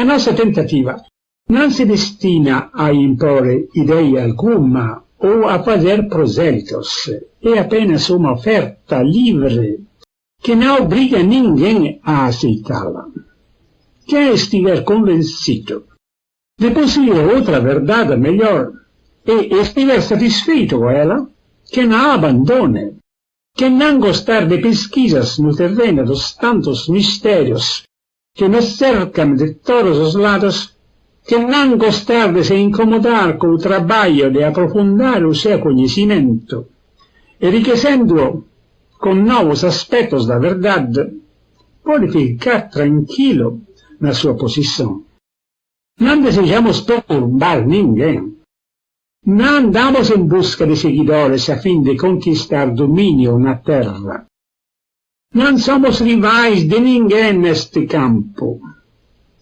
A nossa tentativa não se destina a impor ideia alguma ou a fazer prosélitos. É apenas uma oferta livre que não obriga ninguém a aceitá-la. Quem estiver convencido de possuir outra verdade melhor e estiver satisfeito com ela, que não a abandone. Quem não gostar de pesquisas no terreno dos tantos mistérios que nos cercam de todos os lados, que não gostar de se incomodar com o trabalho de aprofundar o seu conhecimento, enriquecendo-o com novos aspectos da verdade, pode ficar tranquilo na sua posição. Não desejamos perturbar ninguém. Não andamos em busca de seguidores a fim de conquistar domínio na terra. Não somos rivais de ninguém neste campo.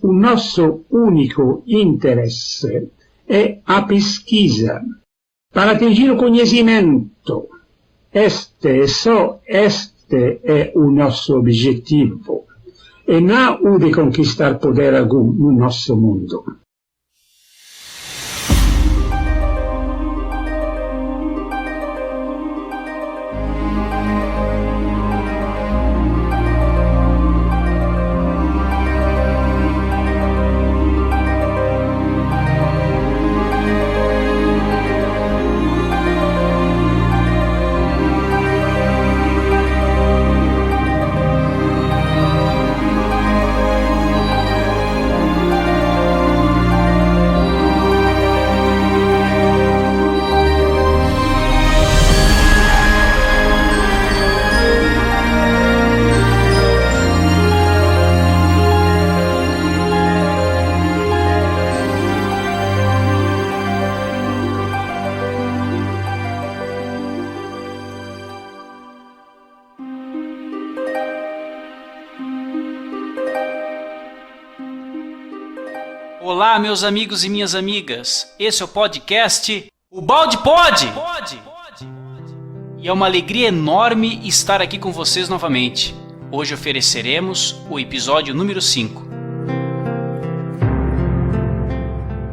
O nosso único interesse é a pesquisa, para atingir o conhecimento. Só este é o nosso objetivo, e não o de conquistar poder algum no nosso mundo. Olá, meus amigos e minhas amigas. Esse é o podcast O Balde Pode! E é uma alegria enorme estar aqui com vocês novamente. Hoje ofereceremos o episódio número 5.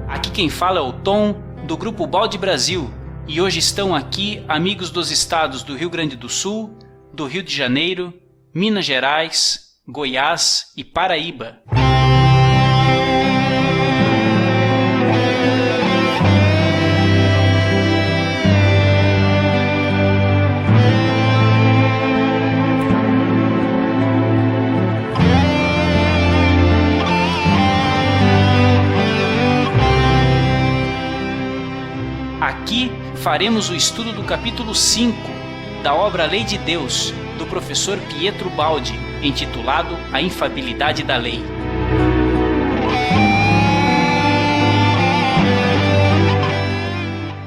Aqui quem fala é o Tom, do Grupo Balde Brasil. E hoje estão aqui amigos dos estados do Rio Grande do Sul, do Rio de Janeiro, Minas Gerais, Goiás e Paraíba. Aqui faremos o estudo do capítulo 5 da obra Lei de Deus, do professor Pietro Baldi, intitulado A Infabilidade da Lei.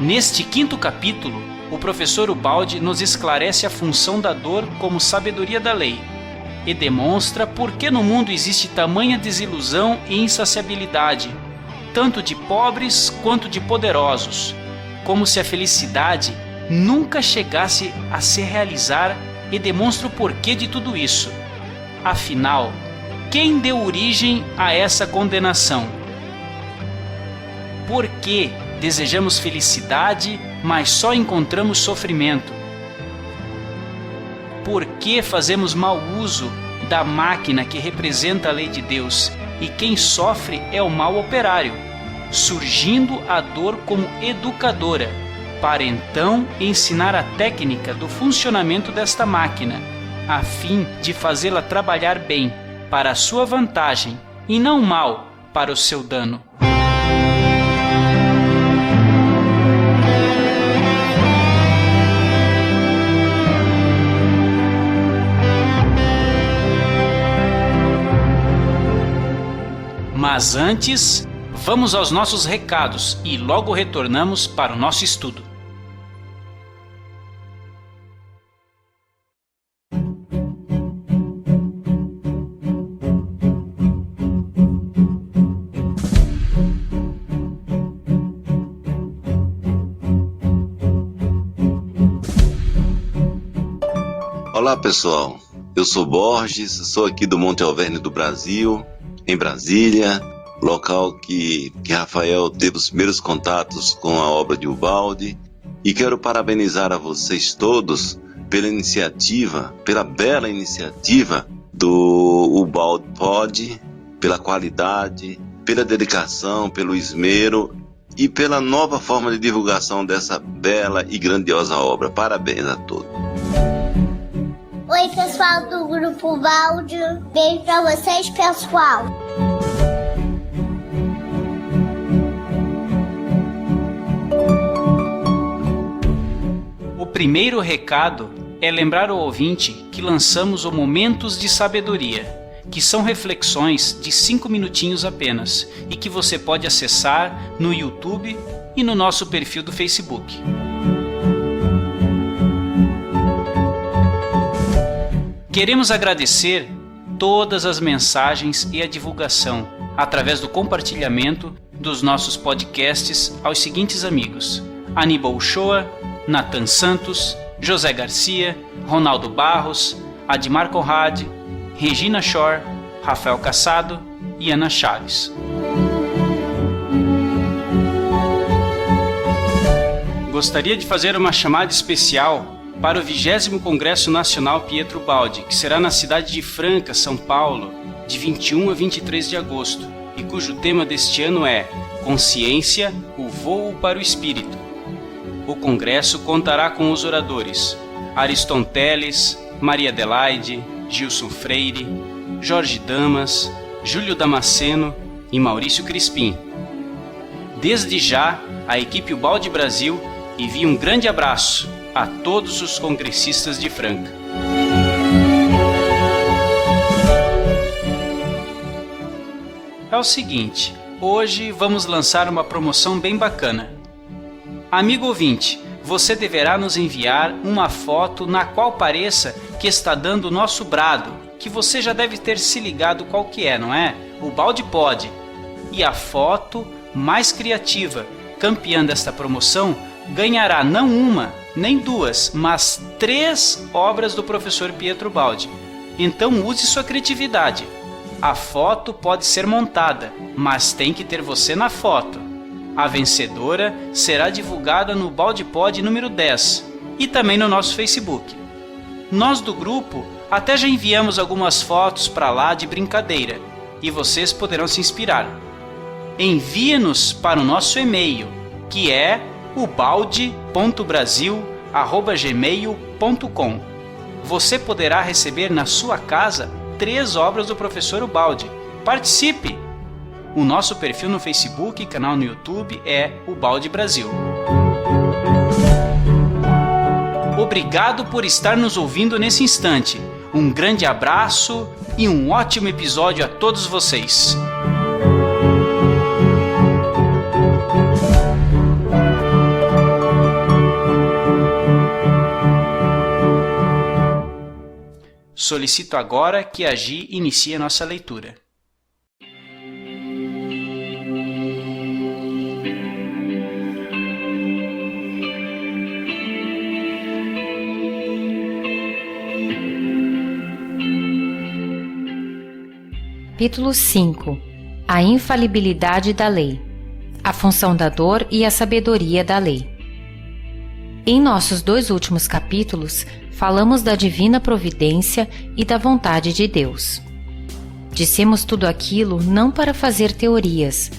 Neste 5º capítulo, o professor Ubaldi nos esclarece a função da dor como sabedoria da lei e demonstra por que no mundo existe tamanha desilusão e insaciabilidade, tanto de pobres quanto de poderosos, como se a felicidade nunca chegasse a se realizar, e demonstra o porquê de tudo isso. Afinal, quem deu origem a essa condenação? Por que desejamos felicidade, mas só encontramos sofrimento? Por que fazemos mau uso da máquina que representa a lei de Deus, e quem sofre é o mau operário, surgindo a dor como educadora, para então ensinar a técnica do funcionamento desta máquina, a fim de fazê-la trabalhar bem, para a sua vantagem, e não mal, para o seu dano. Mas antes, vamos aos nossos recados e logo retornamos para o nosso estudo. Olá pessoal, eu sou Borges, sou aqui do Monte Alverne do Brasil, em Brasília, local que Rafael teve os primeiros contatos com a obra de Ubaldi. E quero parabenizar a vocês todos pela iniciativa, pela bela iniciativa do Ubaldi Pod, pela qualidade, pela dedicação, pelo esmero e pela nova forma de divulgação dessa bela e grandiosa obra. Parabéns a todos. Oi, pessoal do Grupo Ubaldi. Beijo pra vocês, pessoal. O primeiro recado é lembrar o ouvinte que lançamos o Momentos de Sabedoria, que são reflexões de 5 minutinhos apenas e que você pode acessar no YouTube e no nosso perfil do Facebook. Queremos agradecer todas as mensagens e a divulgação através do compartilhamento dos nossos podcasts aos seguintes amigos: Aníbal Uchoa, Nathan Santos, José Garcia, Ronaldo Barros, Admar Conrad, Regina Shore, Rafael Cassado e Ana Chaves. Gostaria de fazer uma chamada especial para o 20º Congresso Nacional Pietro Baldi, que será na cidade de Franca, São Paulo, de 21 a 23 de agosto, e cujo tema deste ano é Consciência, o voo para o Espírito. O congresso contará com os oradores Ariston Teles, Maria Adelaide, Gilson Freire, Jorge Damas, Júlio Damasceno e Maurício Crispim. Desde já, a equipe Ubaldi Brasil envia um grande abraço a todos os congressistas de Franca. É o seguinte, hoje vamos lançar uma promoção bem bacana. Amigo ouvinte, você deverá nos enviar uma foto na qual pareça que está dando o nosso brado, que você já deve ter se ligado qual que é, não é? O Baldi Pod. E a foto mais criativa, campeã desta promoção, ganhará não uma, nem duas, mas 3 obras do professor Pietro Baldi. Então use sua criatividade. A foto pode ser montada, mas tem que ter você na foto. A vencedora será divulgada no Baldi Pod número 10 e também no nosso Facebook. Nós do grupo até já enviamos algumas fotos para lá de brincadeira e vocês poderão se inspirar. Envie-nos para o nosso e-mail, que é ubaldi.brasil@gmail.com. Você poderá receber na sua casa 3 obras do professor Ubaldi. Participe! O nosso perfil no Facebook e canal no YouTube é Ubaldi Brasil. Obrigado por estar nos ouvindo nesse instante. Um grande abraço e um ótimo episódio a todos vocês. Solicito agora que a Gi inicie a nossa leitura. Capítulo 5. A infalibilidade da lei. A função da dor e a sabedoria da lei. Em nossos 2 últimos capítulos, falamos da divina providência e da vontade de Deus. Dissemos tudo aquilo não para fazer teorias,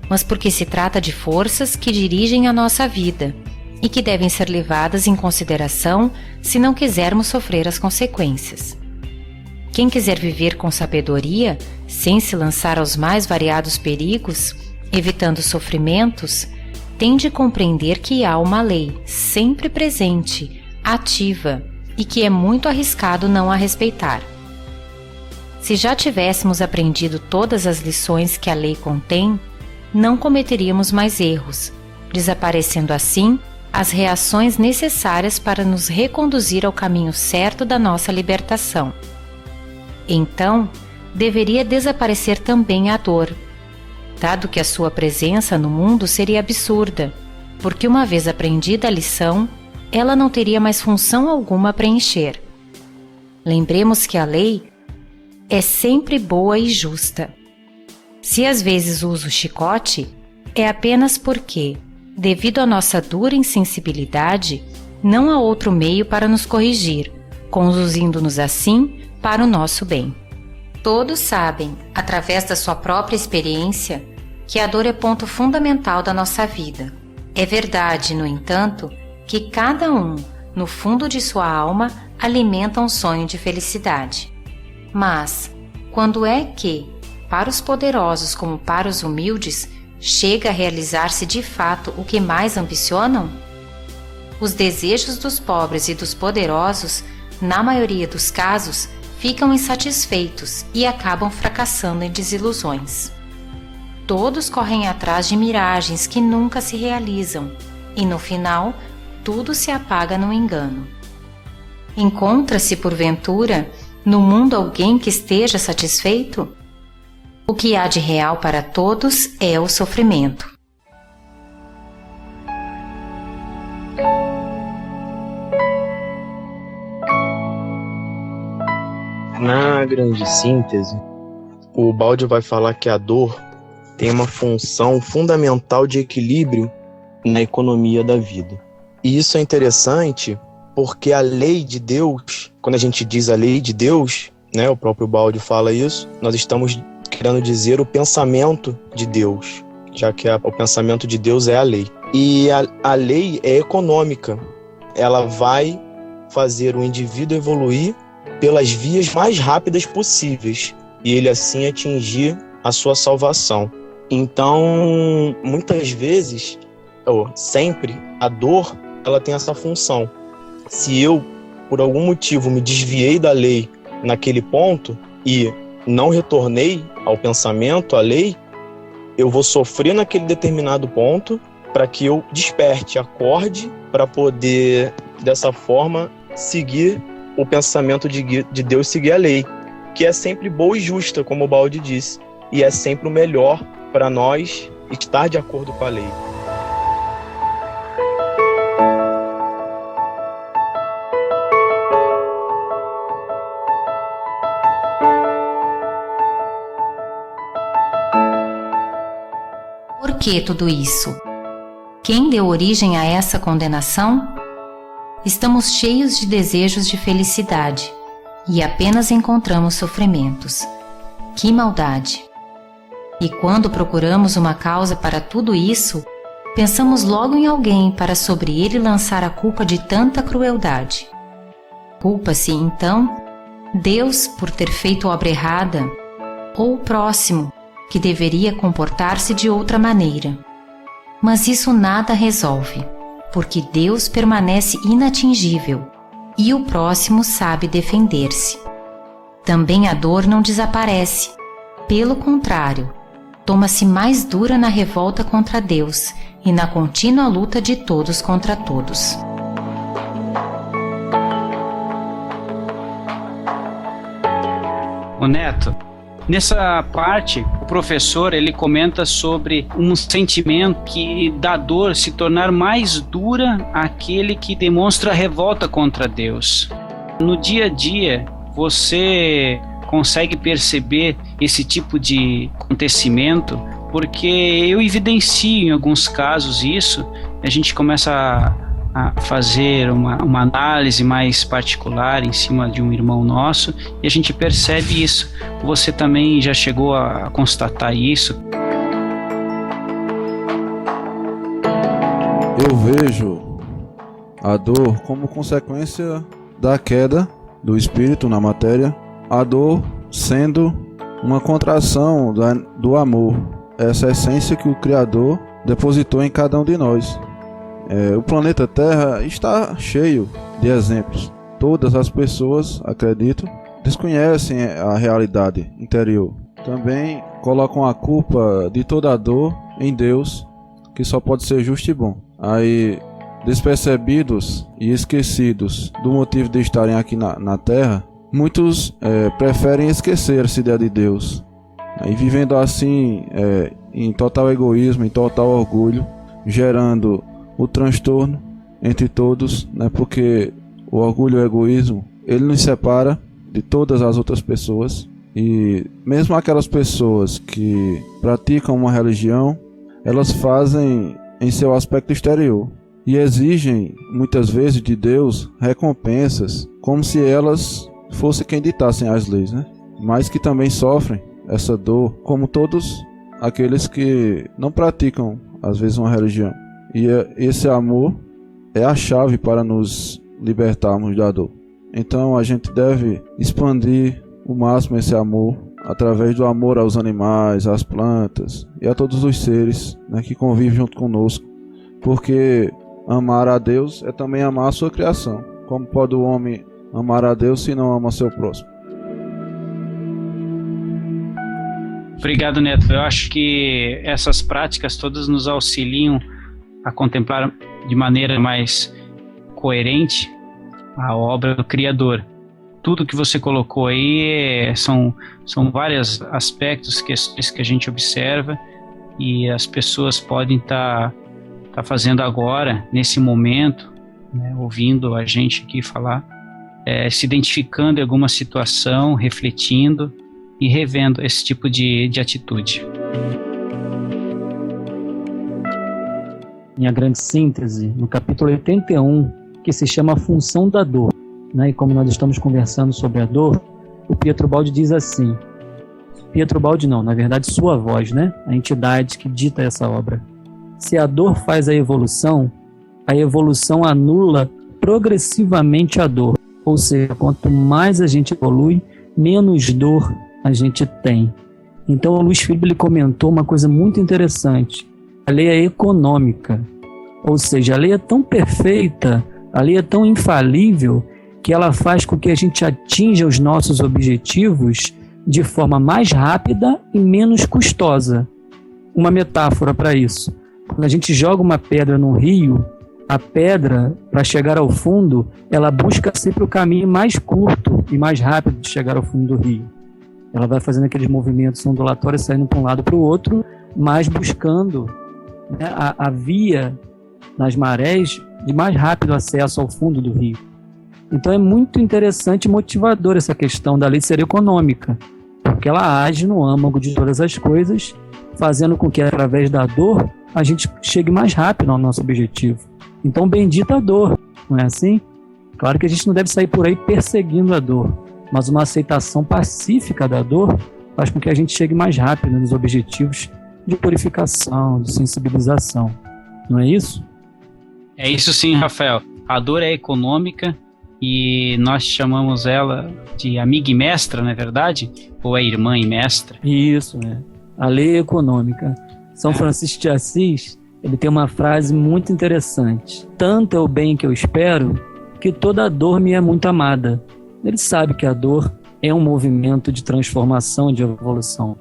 mas porque se trata de forças que dirigem a nossa vida e que devem ser levadas em consideração se não quisermos sofrer as consequências. Quem quiser viver com sabedoria, sem se lançar aos mais variados perigos, evitando sofrimentos, tem de compreender que há uma lei sempre presente, ativa, e que é muito arriscado não a respeitar. Se já tivéssemos aprendido todas as lições que a lei contém, não cometeríamos mais erros, desaparecendo assim as reações necessárias para nos reconduzir ao caminho certo da nossa libertação. Então, deveria desaparecer também a dor, dado que a sua presença no mundo seria absurda, porque uma vez aprendida a lição, ela não teria mais função alguma a preencher. Lembremos que a lei é sempre boa e justa. Se às vezes uso chicote, é apenas porque, devido à nossa dura insensibilidade, não há outro meio para nos corrigir, conduzindo-nos assim para o nosso bem. Todos sabem, através da sua própria experiência, que a dor é ponto fundamental da nossa vida. É verdade, no entanto, que cada um, no fundo de sua alma, alimenta um sonho de felicidade. Mas, quando é que, para os poderosos como para os humildes, chega a realizar-se de fato o que mais ambicionam? Os desejos dos pobres e dos poderosos, na maioria dos casos, ficam insatisfeitos e acabam fracassando em desilusões. Todos correm atrás de miragens que nunca se realizam, e no final, tudo se apaga no engano. Encontra-se, porventura, no mundo alguém que esteja satisfeito? O que há de real para todos é o sofrimento. Na grande síntese, o Baldi vai falar que a dor tem uma função fundamental de equilíbrio na economia da vida. E isso é interessante porque a lei de Deus, quando a gente diz a lei de Deus, né, o próprio Baldi fala isso, nós estamos querendo dizer o pensamento de Deus, já que o pensamento de Deus é a lei. E a lei é econômica, ela vai fazer o indivíduo evoluir pelas vias mais rápidas possíveis e ele assim atingir a sua salvação. Então, muitas vezes, ou sempre, a dor ela tem essa função. Se eu, por algum motivo, me desviei da lei naquele ponto e não retornei ao pensamento, à lei, eu vou sofrer naquele determinado ponto para que eu desperte, acorde, para poder, dessa forma, seguir o pensamento de Deus, seguir a lei, que é sempre boa e justa, como o Baldi disse, e é sempre o melhor para nós estar de acordo com a lei. Por que tudo isso? Quem deu origem a essa condenação? Estamos cheios de desejos de felicidade e apenas encontramos sofrimentos. Que maldade! E quando procuramos uma causa para tudo isso, pensamos logo em alguém para sobre ele lançar a culpa de tanta crueldade. Culpa-se, então, Deus por ter feito obra errada, ou o próximo, que deveria comportar-se de outra maneira. Mas isso nada resolve, porque Deus permanece inatingível e o próximo sabe defender-se. Também a dor não desaparece, pelo contrário, toma-se mais dura na revolta contra Deus e na contínua luta de todos contra todos. Ô Neto, nessa parte, o professor ele comenta sobre um sentimento que da dor se tornar mais dura aquele que demonstra revolta contra Deus. No dia a dia, você consegue perceber esse tipo de acontecimento? Porque eu evidencio em alguns casos isso, a gente começa a fazer uma análise mais particular em cima de um irmão nosso e a gente percebe isso. Você também já chegou a constatar isso? Eu vejo a dor como consequência da queda do espírito na matéria, a dor sendo uma contração do amor, essa essência que o Criador depositou em cada um de nós. O planeta Terra está cheio de exemplos. Todas as pessoas, acredito, desconhecem a realidade interior. Também colocam a culpa de toda a dor em Deus, que só pode ser justo e bom. Aí, despercebidos e esquecidos do motivo de estarem aqui na Terra, muitos preferem esquecer essa ideia de Deus. E vivendo assim, em total egoísmo, em total orgulho, gerando o transtorno entre todos, né? Porque o orgulho e o egoísmo, ele nos separa de todas as outras pessoas E mesmo aquelas pessoas que praticam uma religião, elas fazem em seu aspecto exterior e exigem muitas vezes de Deus recompensas como se elas fossem quem ditassem as leis, né? Mas que também sofrem essa dor como todos aqueles que não praticam às vezes uma religião. E esse amor é a chave para nos libertarmos da dor. Então a gente deve expandir o máximo esse amor através do amor aos animais, às plantas e a todos os seres, né, que convivem junto conosco. Porque amar a Deus é também amar a sua criação. Como pode o homem amar a Deus se não ama seu próximo? Obrigado, Neto. Eu acho que essas práticas todas nos auxiliam a contemplar de maneira mais coerente a obra do Criador. Tudo que você colocou aí são vários aspectos, questões que a gente observa e as pessoas podem estar fazendo agora, nesse momento, né, ouvindo a gente aqui falar, se identificando em alguma situação, refletindo e revendo esse tipo de atitude. Em A Grande Síntese, no capítulo 81, que se chama A Função da Dor, né? E como nós estamos conversando sobre a dor, o Pietro Baldi diz assim, Pietro Baldi não, na verdade sua voz, né? A entidade que dita essa obra. Se a dor faz a evolução anula progressivamente a dor, ou seja, quanto mais a gente evolui, menos dor a gente tem. Então o Luiz Felipe comentou uma coisa muito interessante, a lei é econômica, ou seja, a lei é tão perfeita, a lei é tão infalível, que ela faz com que a gente atinja os nossos objetivos de forma mais rápida e menos custosa. Uma metáfora para isso. Quando a gente joga uma pedra no rio, a pedra, para chegar ao fundo, ela busca sempre o caminho mais curto e mais rápido de chegar ao fundo do rio. Ela vai fazendo aqueles movimentos ondulatórios, saindo para um lado para o outro, mas buscando, né, a via nas marés de mais rápido acesso ao fundo do rio. Então é muito interessante e motivador essa questão da lei ser econômica, porque ela age no âmago de todas as coisas, fazendo com que através da dor a gente chegue mais rápido ao nosso objetivo. Então bendita a dor, não é assim? Claro que a gente não deve sair por aí perseguindo a dor, mas uma aceitação pacífica da dor faz com que a gente chegue mais rápido nos objetivos de purificação, de sensibilização. Não é isso? É isso sim, Rafael. A dor é econômica e nós chamamos ela de amiga e mestra, não é verdade? Ou é irmã e mestra? Isso, né? A lei é econômica. São Francisco de Assis, ele tem uma frase muito interessante. Tanto é o bem que eu espero, que toda dor me é muito amada. Ele sabe que a dor é um movimento de transformação, de evolução.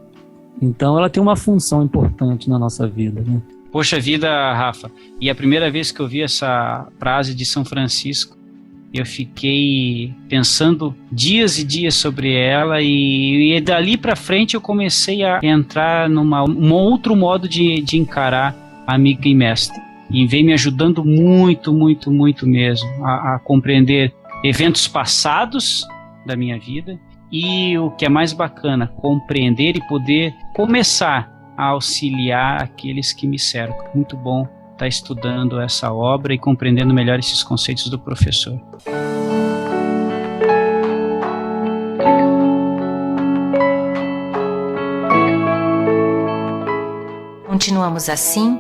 Então ela tem uma função importante na nossa vida, né? Poxa vida, Rafa, e a primeira vez que eu vi essa frase de São Francisco, eu fiquei pensando dias e dias sobre ela e dali para frente eu comecei a entrar um outro modo de encarar amiga e mestre. E vem me ajudando muito, muito, muito mesmo a compreender eventos passados da minha vida e o que é mais bacana, compreender e poder começar a auxiliar aqueles que me cercam. Muito bom estar estudando essa obra e compreendendo melhor esses conceitos do professor. Continuamos assim,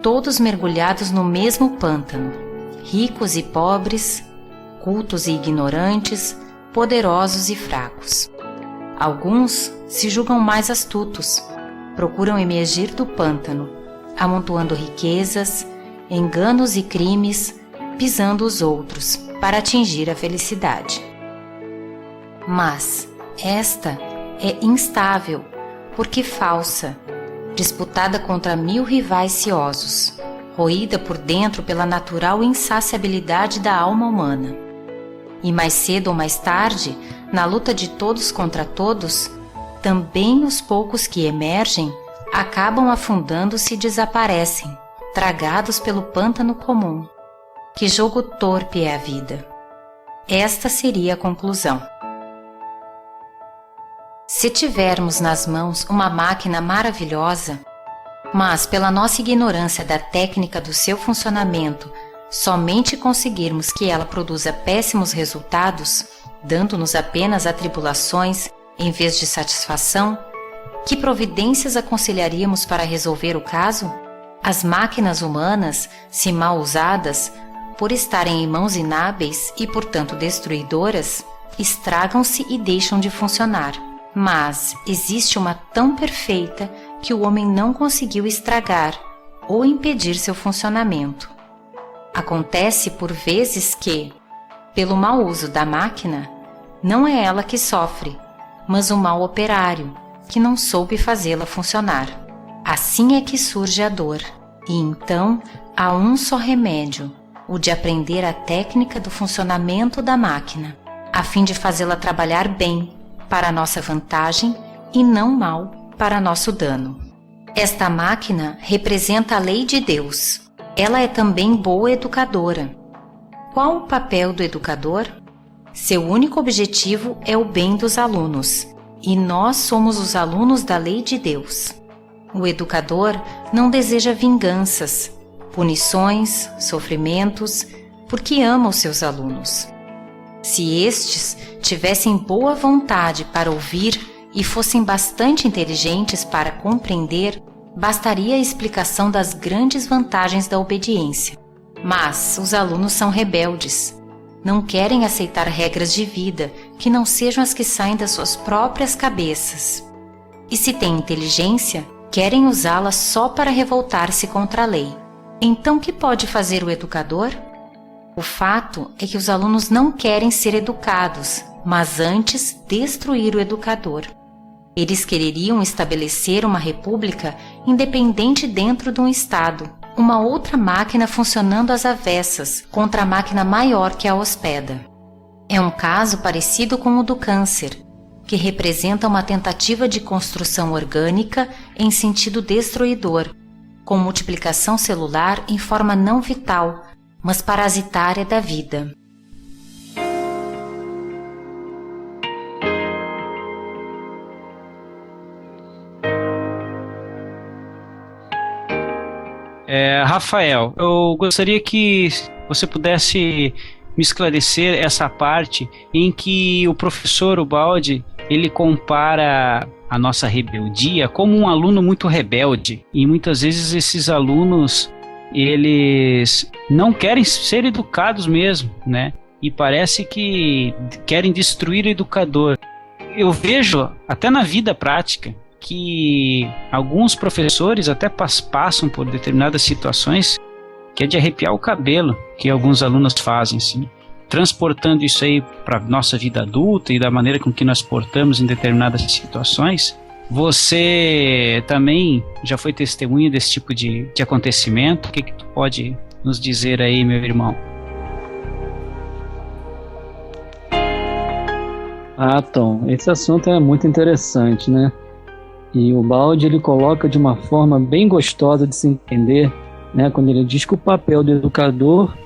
todos mergulhados no mesmo pântano, ricos e pobres, cultos e ignorantes, poderosos e fracos. Alguns se julgam mais astutos, procuram emergir do pântano, amontoando riquezas, enganos e crimes, pisando os outros para atingir a felicidade. Mas esta é instável, porque falsa, disputada contra 1000 rivais ciosos, roída por dentro pela natural insaciabilidade da alma humana. E mais cedo ou mais tarde, na luta de todos contra todos, também os poucos que emergem acabam afundando-se e desaparecem, tragados pelo pântano comum. Que jogo torpe é a vida! Esta seria a conclusão. Se tivermos nas mãos uma máquina maravilhosa, mas pela nossa ignorância da técnica do seu funcionamento, somente conseguirmos que ela produza péssimos resultados, dando-nos apenas atribulações em vez de satisfação, que providências aconselharíamos para resolver o caso? As máquinas humanas, se mal usadas, por estarem em mãos inábeis e, portanto, destruidoras, estragam-se e deixam de funcionar. Mas existe uma tão perfeita que o homem não conseguiu estragar ou impedir seu funcionamento. Acontece por vezes que, pelo mau uso da máquina, não é ela que sofre, mas o mau operário, que não soube fazê-la funcionar. Assim é que surge a dor, e então há um só remédio, o de aprender a técnica do funcionamento da máquina, a fim de fazê-la trabalhar bem, para nossa vantagem e não mal para nosso dano. Esta máquina representa a lei de Deus. Ela é também boa educadora. Qual o papel do educador? Seu único objetivo é o bem dos alunos, e nós somos os alunos da lei de Deus. O educador não deseja vinganças, punições, sofrimentos, porque ama os seus alunos. Se estes tivessem boa vontade para ouvir e fossem bastante inteligentes para compreender, bastaria a explicação das grandes vantagens da obediência. Mas os alunos são rebeldes. Não querem aceitar regras de vida que não sejam as que saem das suas próprias cabeças. E se têm inteligência, querem usá-la só para revoltar-se contra a lei. Então, o que pode fazer o educador? O fato é que os alunos não querem ser educados, mas antes destruir o educador. Eles quereriam estabelecer uma república independente dentro de um Estado, uma outra máquina funcionando às avessas contra a máquina maior que a hospeda. É um caso parecido com o do câncer, que representa uma tentativa de construção orgânica em sentido destruidor, com multiplicação celular em forma não vital, mas parasitária da vida. Rafael, eu gostaria que você pudesse me esclarecer essa parte em que o professor Ubaldi ele compara a nossa rebeldia como um aluno muito rebelde, e muitas vezes esses alunos eles não querem ser educados mesmo, né? E parece que querem destruir o educador. Eu vejo até na vida prática que alguns professores até passam por determinadas situações que é de arrepiar o cabelo, que alguns alunos fazem, sim, transportando isso aí para nossa vida adulta e da maneira com que nós portamos em determinadas situações. Você também já foi testemunha desse tipo de acontecimento? O que tu pode nos dizer aí, meu irmão? Tom, esse assunto é muito interessante, né? E o Ubaldi ele coloca de uma forma bem gostosa de se entender, né? Quando ele diz que o papel do educador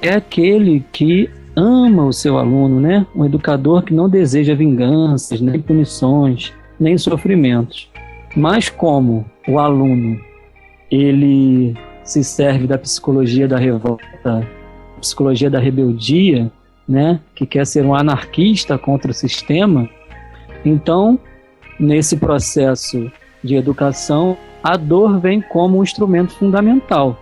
é aquele que ama o seu aluno, né? Um educador que não deseja vinganças, nem punições, nem sofrimentos. Mas como o aluno ele se serve da psicologia da revolta, psicologia da rebeldia, né? Que quer ser um anarquista contra o sistema, então nesse processo de educação a dor vem como um instrumento fundamental.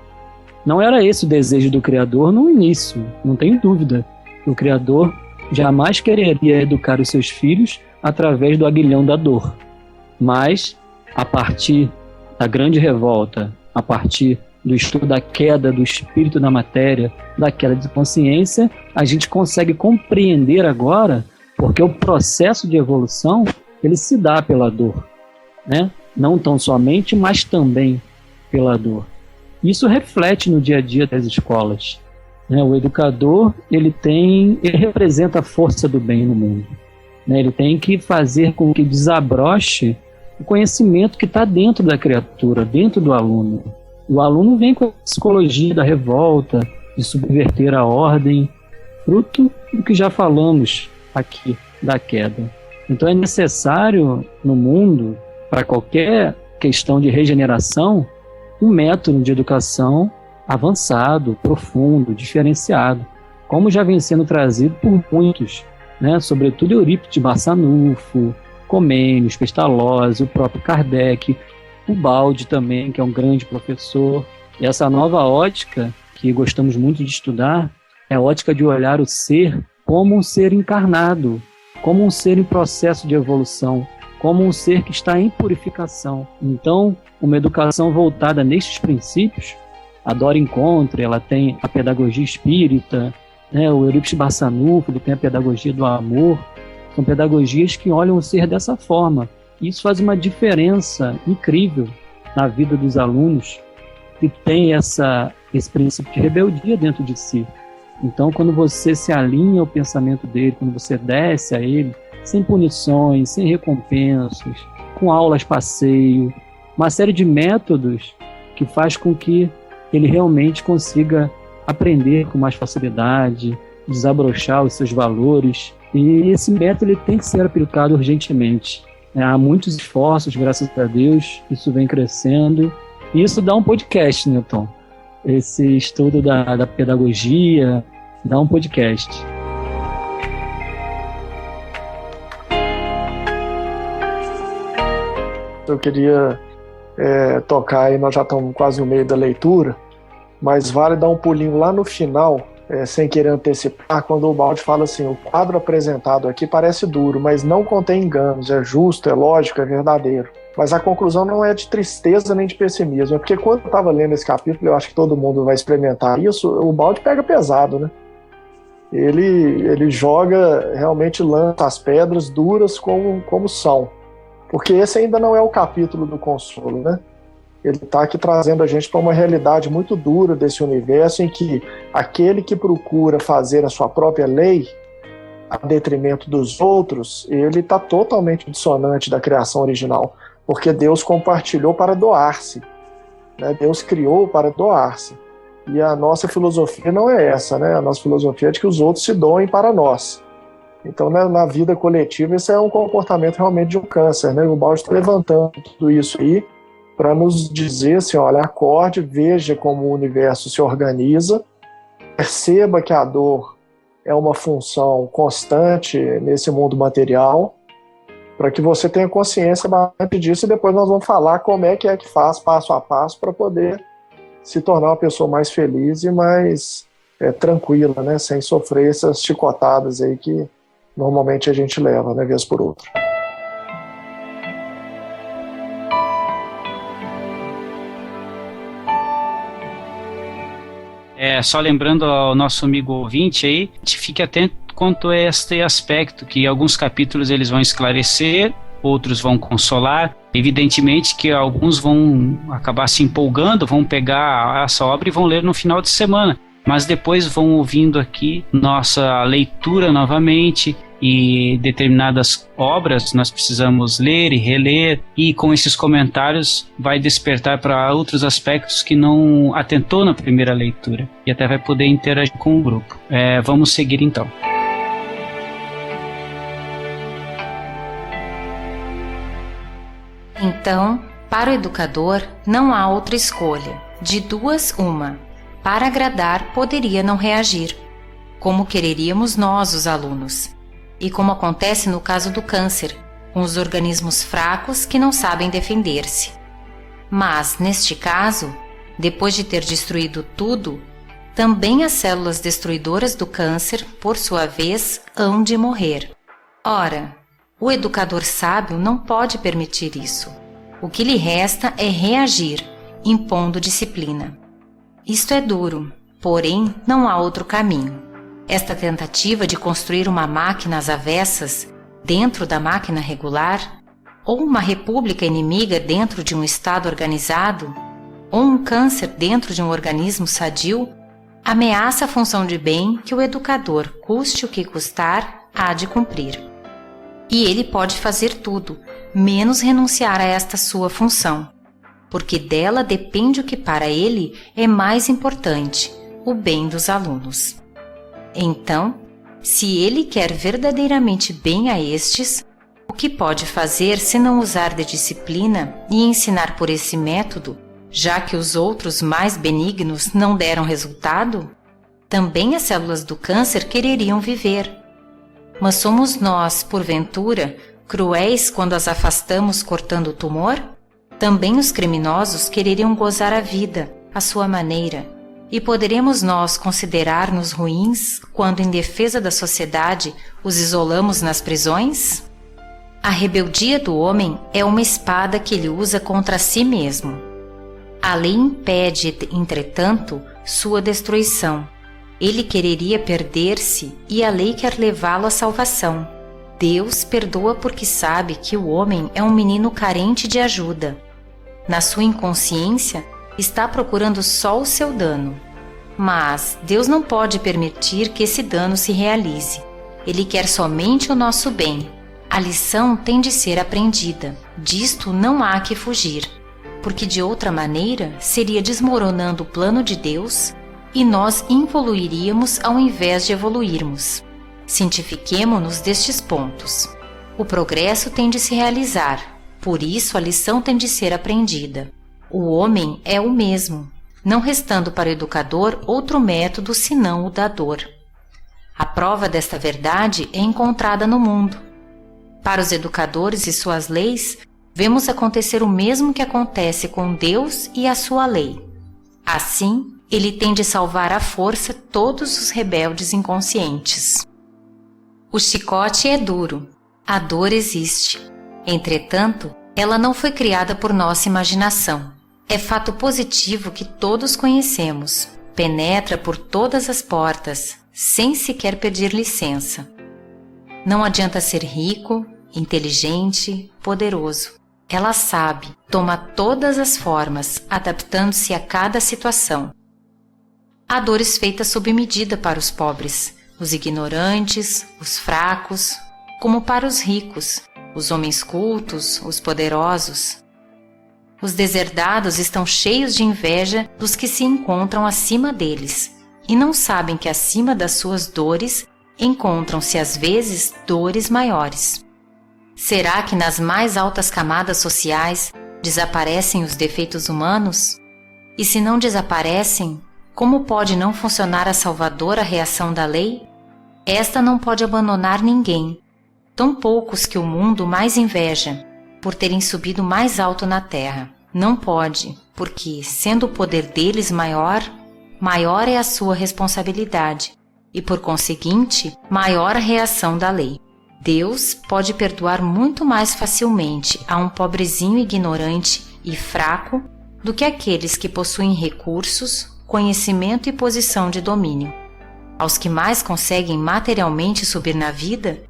Não era esse o desejo do Criador no início, não tem dúvida. O Criador jamais quereria educar os seus filhos através do aguilhão da dor. Mas, a partir da grande revolta, a partir do estudo da queda do espírito na matéria, da queda de consciência, a gente consegue compreender agora porque o processo de evolução ele se dá pela dor, né? Não tão somente, mas também pela dor. Isso reflete no dia a dia das escolas, né? O educador ele representa a força do bem no mundo, né? Ele tem que fazer com que desabroche o conhecimento que está dentro da criatura, dentro do aluno. O aluno vem com a psicologia da revolta, de subverter a ordem, fruto do que já falamos aqui da queda. Então é necessário no mundo, para qualquer questão de regeneração, um método de educação avançado, profundo, diferenciado, como já vem sendo trazido por muitos, né? Sobretudo Eurípides Barçanufo, Comênios, Pestalozzi, o próprio Kardec, o Baldi também, que é um grande professor. E essa nova ótica, que gostamos muito de estudar, é a ótica de olhar o ser como um ser encarnado, como um ser em processo de evolução, como um ser que está em purificação. Então, uma educação voltada nestes princípios, a Dora Encontre, ela tem a pedagogia espírita, né? O Eurípides Barçanufo, ele tem a pedagogia do amor. São pedagogias que olham o ser dessa forma. E isso faz uma diferença incrível na vida dos alunos que tem esse princípio de rebeldia dentro de si. Então, quando você se alinha ao pensamento dele, quando você desce a ele, sem punições, sem recompensas, com aulas passeio, uma série de métodos que faz com que ele realmente consiga aprender com mais facilidade, desabrochar os seus valores. E esse método ele tem que ser aplicado urgentemente. Há muitos esforços, graças a Deus, isso vem crescendo. E isso dá um podcast, Newton. Esse estudo da pedagogia dá um podcast. Eu queria tocar aí, nós já estamos quase no meio da leitura, mas vale dar um pulinho lá no final, sem querer antecipar, quando o Baldi fala assim: o quadro apresentado aqui parece duro, mas não contém enganos, é justo, é lógico, é verdadeiro. Mas a conclusão não é de tristeza nem de pessimismo, porque quando eu estava lendo esse capítulo, eu acho que todo mundo vai experimentar isso, o Baldi pega pesado, né? Ele joga, realmente lança as pedras duras como são, porque esse ainda não é o capítulo do consolo, né? Ele está aqui trazendo a gente para uma realidade muito dura desse universo, em que aquele que procura fazer a sua própria lei a detrimento dos outros, ele está totalmente dissonante da criação original, porque Deus compartilhou para doar-se, né? Deus criou para doar-se. E a nossa filosofia não é essa, né? A nossa filosofia é de que os outros se doem para nós. Então, né, na vida coletiva, esse é um comportamento realmente de um câncer, né? O Baldi está levantando tudo isso aí para nos dizer assim: olha, acorde, veja como o universo se organiza, perceba que a dor é uma função constante nesse mundo material, para que você tenha consciência bastante disso, e depois nós vamos falar como é que faz passo a passo para poder se tornar uma pessoa mais feliz e mais tranquila, né? Sem sofrer essas chicotadas aí que normalmente a gente leva, né, vez por outra. Só lembrando ao nosso amigo ouvinte aí, fique atento quanto a este aspecto, que alguns capítulos eles vão esclarecer, outros vão consolar. Evidentemente que alguns vão acabar se empolgando, vão pegar essa obra e vão ler no final de semana, mas depois vão ouvindo aqui nossa leitura novamente, e determinadas obras nós precisamos ler e reler, e com esses comentários vai despertar para outros aspectos que não atentou na primeira leitura, e até vai poder interagir com o grupo. Vamos seguir então. Então, para o educador, não há outra escolha. De duas, uma. Para agradar, poderia não reagir, como quereríamos nós, os alunos. E como acontece no caso do câncer, com os organismos fracos que não sabem defender-se. Mas, neste caso, depois de ter destruído tudo, também as células destruidoras do câncer, por sua vez, hão de morrer. Ora, o educador sábio não pode permitir isso. O que lhe resta é reagir, impondo disciplina. Isto é duro, porém não há outro caminho. Esta tentativa de construir uma máquina às avessas dentro da máquina regular, ou uma república inimiga dentro de um Estado organizado, ou um câncer dentro de um organismo sadio, ameaça a função de bem que o educador, custe o que custar, há de cumprir. E ele pode fazer tudo, menos renunciar a esta sua função, porque dela depende o que para ele é mais importante, o bem dos alunos. Então, se ele quer verdadeiramente bem a estes, que pode fazer se não usar de disciplina e ensinar por esse método, já que os outros mais benignos não deram resultado? Também as células do câncer quereriam viver. Mas somos nós, porventura, cruéis quando as afastamos cortando o tumor? Também os criminosos quereriam gozar a vida, à sua maneira. E poderemos nós considerar-nos ruins quando, em defesa da sociedade, os isolamos nas prisões? A rebeldia do homem é uma espada que ele usa contra si mesmo. A lei impede, entretanto, sua destruição. Ele quereria perder-se e a lei quer levá-lo à salvação. Deus perdoa porque sabe que o homem é um menino carente de ajuda. Na sua inconsciência, está procurando só o seu dano. Mas Deus não pode permitir que esse dano se realize. Ele quer somente o nosso bem. A lição tem de ser aprendida. Disto não há que fugir, porque de outra maneira seria desmoronando o plano de Deus e nós involuiríamos ao invés de evoluirmos. Cientifiquemo-nos destes pontos. O progresso tem de se realizar, por isso a lição tem de ser aprendida. O homem é o mesmo, não restando para o educador outro método senão o da dor. A prova desta verdade é encontrada no mundo. Para os educadores e suas leis, vemos acontecer o mesmo que acontece com Deus e a sua lei. Assim, ele tem de salvar à força todos os rebeldes inconscientes. O chicote é duro, a dor existe. Entretanto, ela não foi criada por nossa imaginação. É fato positivo que todos conhecemos, penetra por todas as portas, sem sequer pedir licença. Não adianta ser rico, inteligente, poderoso. Ela sabe, toma todas as formas, adaptando-se a cada situação. Há dores feitas sob medida para os pobres, os ignorantes, os fracos, como para os ricos, os homens cultos, os poderosos. Os deserdados estão cheios de inveja dos que se encontram acima deles, e não sabem que acima das suas dores encontram-se às vezes dores maiores. Será que nas mais altas camadas sociais desaparecem os defeitos humanos? E se não desaparecem, como pode não funcionar a salvadora reação da lei? Esta não pode abandonar ninguém, tão poucos que o mundo mais inveja, por terem subido mais alto na terra. Não pode, porque, sendo o poder deles maior, maior é a sua responsabilidade, e por conseguinte, maior a reação da lei. Deus pode perdoar muito mais facilmente a um pobrezinho ignorante e fraco do que aqueles que possuem recursos, conhecimento e posição de domínio. Aos que mais conseguem materialmente subir na vida,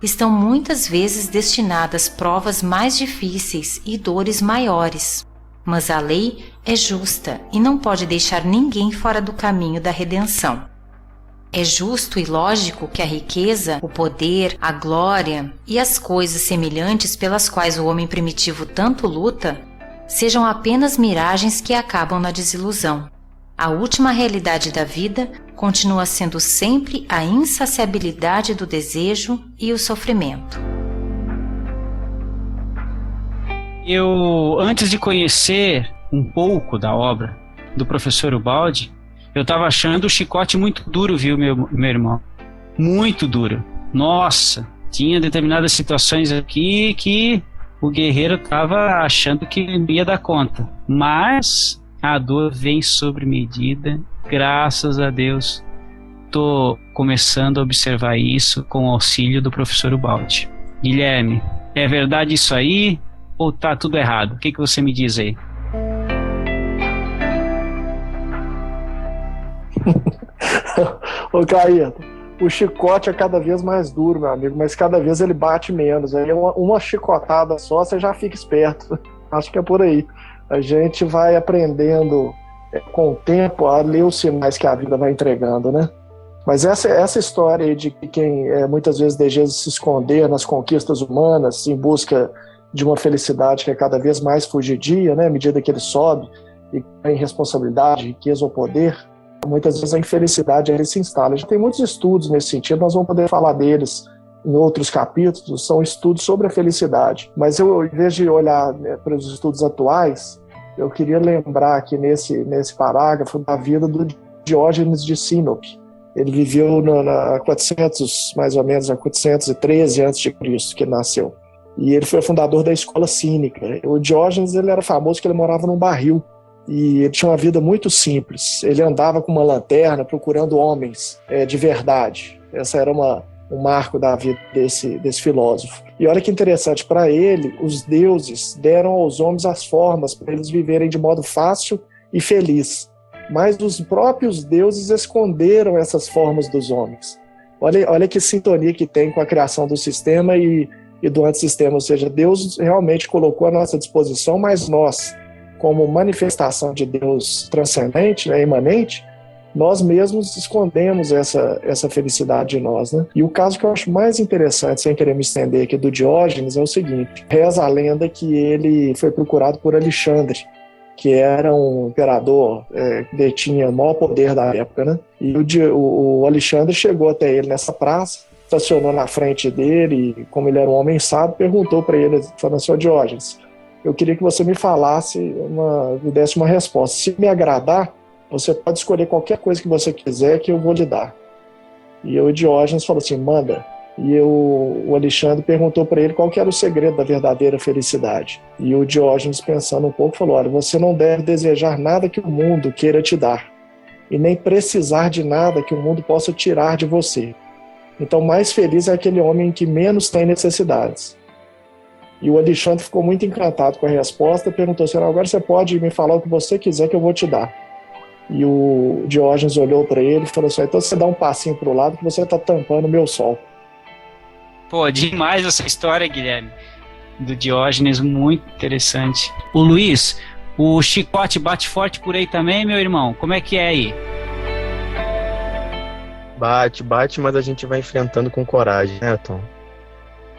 estão muitas vezes destinadas provas mais difíceis e dores maiores. Mas a lei é justa e não pode deixar ninguém fora do caminho da redenção. É justo e lógico que a riqueza, o poder, a glória e as coisas semelhantes pelas quais o homem primitivo tanto luta sejam apenas miragens que acabam na desilusão. A última realidade da vida continua sendo sempre a insaciabilidade do desejo e o sofrimento. Eu, antes de conhecer um pouco da obra do professor Ubaldi, eu estava achando o chicote muito duro, viu, meu irmão? Muito duro. Nossa, tinha determinadas situações aqui que o guerreiro estava achando que não ia dar conta. Mas a dor vem sobre medida, graças a Deus. Estou começando a observar isso com o auxílio do professor Ubaldi. Guilherme, é verdade isso aí ou tá tudo errado? O que você me diz aí? Ô Caíto, o chicote é cada vez mais duro, meu amigo, mas cada vez ele bate menos. Aí uma chicotada só, você já fica esperto. Acho que é por aí. A gente vai aprendendo com o tempo a ler os sinais que a vida vai entregando, né? Mas essa história aí de que quem muitas vezes deseja se esconder nas conquistas humanas em busca de uma felicidade que é cada vez mais fugidia, né, à medida que ele sobe e tem responsabilidade, riqueza ou poder, muitas vezes a infelicidade ele se instala. A gente tem muitos estudos nesse sentido, nós vamos poder falar deles em outros capítulos, são estudos sobre a felicidade. Mas eu, em vez de olhar, né, para os estudos atuais, eu queria lembrar aqui nesse parágrafo da vida do Diógenes de Sinope. Ele viveu na 400, mais ou menos, a 413 a.C., que ele nasceu. E ele foi fundador da escola cínica. O Diógenes, ele era famoso porque ele morava num barril. E ele tinha uma vida muito simples. Ele andava com uma lanterna procurando homens de verdade. Essa era um marco da vida desse filósofo. E olha que interessante, para ele, os deuses deram aos homens as formas para eles viverem de modo fácil e feliz. Mas os próprios deuses esconderam essas formas dos homens. Olha que sintonia que tem com a criação do sistema e do antissistema. Ou seja, Deus realmente colocou à nossa disposição, mas nós, como manifestação de Deus transcendente, né, imanente, nós mesmos escondemos essa felicidade de nós, né? E o caso que eu acho mais interessante, sem querer me estender aqui, do Diógenes, é o seguinte: reza a lenda que ele foi procurado por Alexandre, que era um imperador que detinha o maior poder da época, né? E o Alexandre chegou até ele nessa praça, estacionou na frente dele, e como ele era um homem sábio, perguntou para ele, falando assim: Diógenes, eu queria que você me me desse uma resposta. Se me agradar, você pode escolher qualquer coisa que você quiser que eu vou lhe dar. E o Diógenes falou assim: manda. E o Alexandre perguntou para ele qual que era o segredo da verdadeira felicidade. E o Diógenes, pensando um pouco, falou: olha, você não deve desejar nada que o mundo queira te dar, e nem precisar de nada que o mundo possa tirar de você. Então, mais feliz é aquele homem que menos tem necessidades. E o Alexandre ficou muito encantado com a resposta e perguntou assim: agora você pode me falar o que você quiser que eu vou te dar. E o Diógenes olhou para ele e falou assim: então você dá um passinho para o lado que você está tampando o meu sol. Pô, demais essa história, Guilherme, do Diógenes, muito interessante. O Luiz, o chicote bate forte por aí também, meu irmão? Como é que é aí? Bate, mas a gente vai enfrentando com coragem, né, Tom?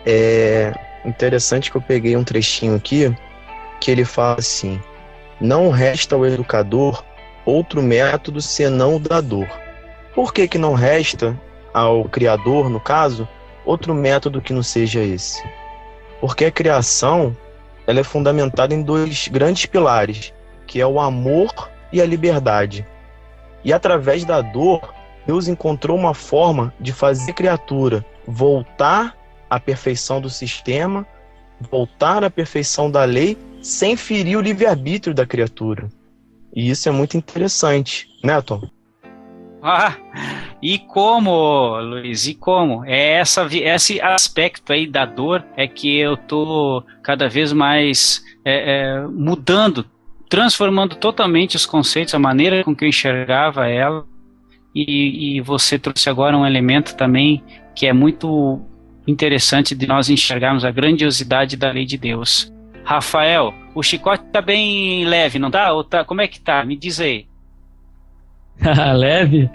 É interessante que eu peguei um trechinho aqui, que ele fala assim: não resta ao educador outro método senão o da dor. Por que não resta ao criador, no caso, outro método que não seja esse? Porque a criação, ela é fundamentada em dois grandes pilares, que é o amor e a liberdade. E através da dor, Deus encontrou uma forma de fazer a criatura voltar à perfeição do sistema, voltar à perfeição da lei, sem ferir o livre-arbítrio da criatura. E isso é muito interessante, né, Tom? E como, Luiz, e como? Esse aspecto aí da dor é que eu tô cada vez mais mudando, transformando totalmente os conceitos, a maneira com que eu enxergava ela, e você trouxe agora um elemento também que é muito interessante de nós enxergarmos a grandiosidade da lei de Deus. Rafael, o chicote tá bem leve, não tá? Ou tá? Como é que tá? Me diz aí. Leve?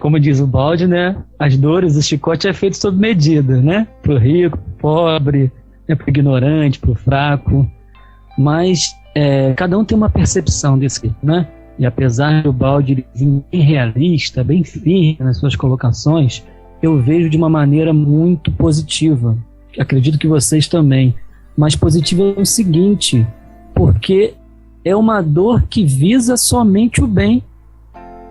Como diz o Balde, né? As dores, o chicote é feito sob medida, né? Pro rico, pro pobre, pro ignorante, pro fraco. Mas cada um tem uma percepção desse, né? E apesar do Balde vir bem realista, bem firme nas suas colocações, eu vejo de uma maneira muito positiva. Acredito que vocês também. Mas positiva é o seguinte, porque é uma dor que visa somente o bem.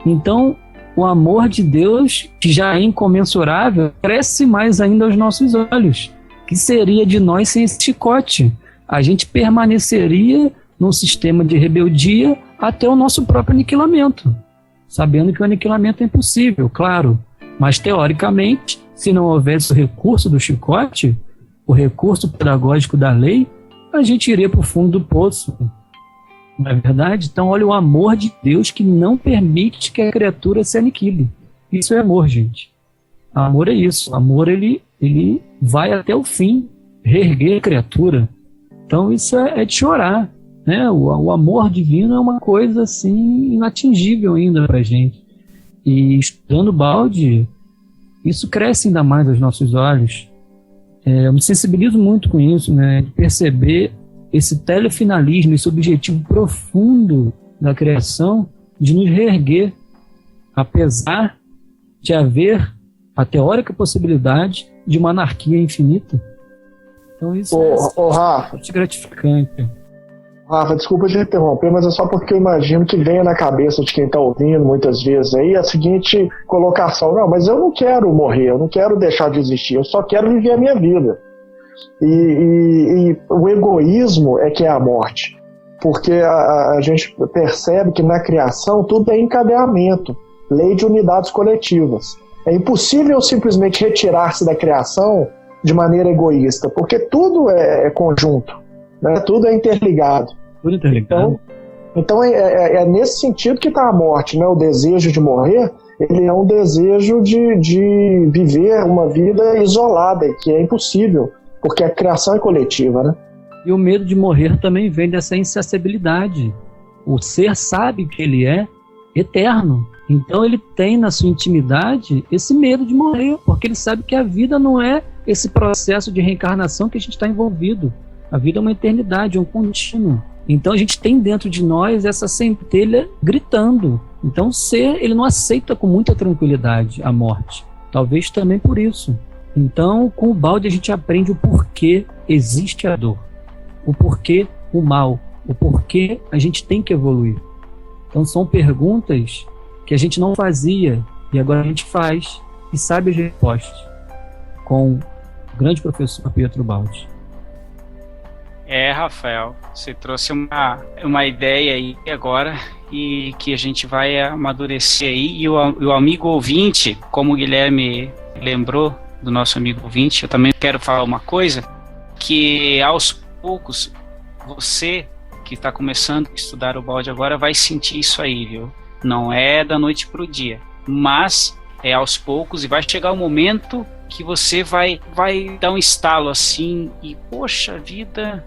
Então, o amor de Deus, que já é incomensurável, cresce mais ainda aos nossos olhos. Que seria de nós sem esse chicote? A gente permaneceria num sistema de rebeldia até o nosso próprio aniquilamento, sabendo que o aniquilamento é impossível, claro. Mas, teoricamente, se não houvesse o recurso do chicote, o recurso pedagógico da lei, a gente iria para o fundo do poço. Não é verdade? Então, olha o amor de Deus que não permite que a criatura se aniquile. Isso é amor, gente. Amor é isso. Amor, ele vai até o fim, reerguer a criatura. Então, isso é de chorar, né? O amor divino é uma coisa assim inatingível ainda para a gente. E estudando Balde, isso cresce ainda mais aos nossos olhos. Eu me sensibilizo muito com isso, né? De perceber esse telefinalismo, esse objetivo profundo da criação de nos reerguer, apesar de haver a teórica possibilidade de uma anarquia infinita. Então isso é Rafa, muito gratificante. Rafa, desculpa te interromper, mas é só porque eu imagino que venha na cabeça de quem está ouvindo muitas vezes aí a seguinte colocação: não, mas eu não quero morrer, eu não quero deixar de existir, eu só quero viver a minha vida. E o egoísmo é que é a morte, porque a gente percebe que na criação tudo é encadeamento, lei de unidades coletivas. É impossível simplesmente retirar-se da criação de maneira egoísta, porque tudo é conjunto, né? Tudo é interligado. Tudo interligado. Então é nesse sentido que está a morte, né? O desejo de morrer, ele é um desejo de viver uma vida isolada, que é impossível, porque a criação é coletiva, né? E o medo de morrer também vem dessa insaciabilidade. O ser sabe que ele é eterno. Então ele tem na sua intimidade esse medo de morrer, porque ele sabe que a vida não é esse processo de reencarnação que a gente está envolvido. A vida é uma eternidade, um contínuo. Então a gente tem dentro de nós essa centelha gritando. Então o ser, ele não aceita com muita tranquilidade a morte. Talvez também por isso. Então com o balde a gente aprende o porquê existe a dor. O porquê o mal. O porquê a gente tem que evoluir. Então são perguntas que a gente não fazia e agora a gente faz e sabe as respostas com o grande professor Pietro Baldi. Rafael, você trouxe uma ideia aí agora e que a gente vai amadurecer aí, e o amigo ouvinte, como o Guilherme lembrou do nosso amigo ouvinte, eu também quero falar uma coisa, que aos poucos você que está começando a estudar o balde agora vai sentir isso aí, viu? Não é da noite para o dia, mas é aos poucos, e vai chegar um momento que você vai dar um estalo assim e, poxa vida,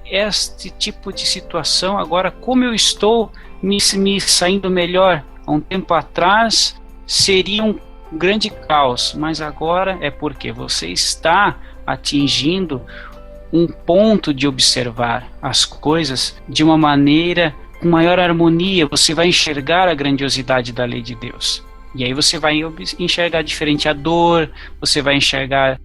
este tipo de situação agora, como eu estou me saindo melhor. Há um tempo atrás seria um grande caos, mas agora é porque você está atingindo um ponto de observar as coisas de uma maneira com maior harmonia. Você vai enxergar a grandiosidade da lei de Deus. E aí você vai enxergar diferente a dor, você vai enxergar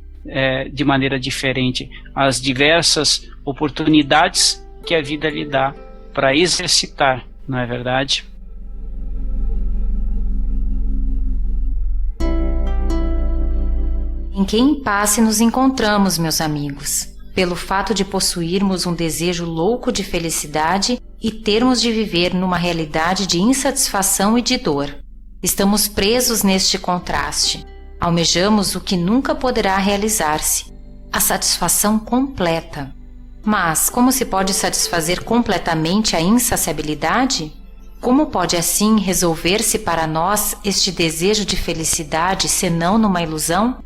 de maneira diferente as diversas oportunidades que a vida lhe dá para exercitar, não é verdade? Em que impasse nos encontramos, meus amigos? Pelo fato de possuirmos um desejo louco de felicidade e termos de viver numa realidade de insatisfação e de dor. Estamos presos neste contraste. Almejamos o que nunca poderá realizar-se, a satisfação completa. Mas como se pode satisfazer completamente a insaciabilidade? Como pode assim resolver-se para nós este desejo de felicidade, senão numa ilusão?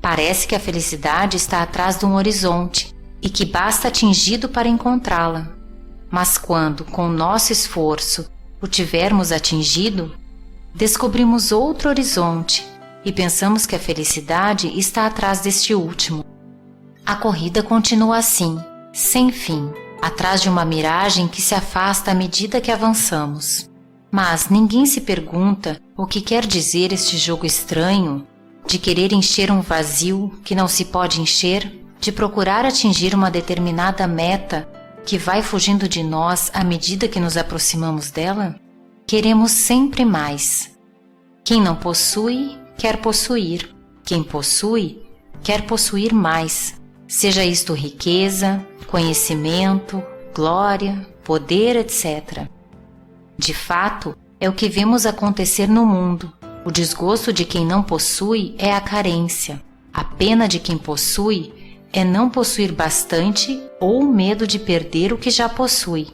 Parece que a felicidade está atrás de um horizonte e que basta atingido para encontrá-la. Mas quando, com o nosso esforço, o tivermos atingido, descobrimos outro horizonte e pensamos que a felicidade está atrás deste último. A corrida continua assim, sem fim, atrás de uma miragem que se afasta à medida que avançamos. Mas ninguém se pergunta o que quer dizer este jogo estranho de querer encher um vazio que não se pode encher, de procurar atingir uma determinada meta que vai fugindo de nós à medida que nos aproximamos dela? Queremos sempre mais. Quem não possui, quer possuir. Quem possui, quer possuir mais. Seja isto riqueza, conhecimento, glória, poder, etc. De fato, é o que vemos acontecer no mundo. O desgosto de quem não possui é a carência. A pena de quem possui é não possuir bastante ou o medo de perder o que já possui.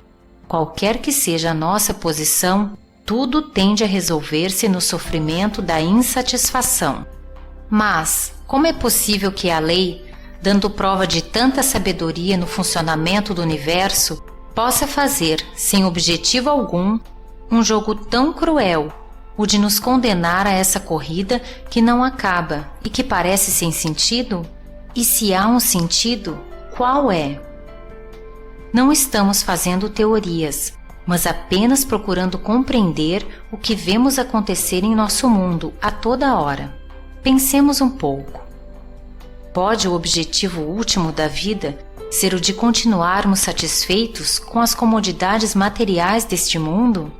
Qualquer que seja a nossa posição, tudo tende a resolver-se no sofrimento da insatisfação. Mas, como é possível que a lei, dando prova de tanta sabedoria no funcionamento do universo, possa fazer, sem objetivo algum, um jogo tão cruel, o de nos condenar a essa corrida que não acaba e que parece sem sentido? E se há um sentido, qual é? Não estamos fazendo teorias, mas apenas procurando compreender o que vemos acontecer em nosso mundo a toda hora. Pensemos um pouco. Pode o objetivo último da vida ser o de continuarmos satisfeitos com as comodidades materiais deste mundo?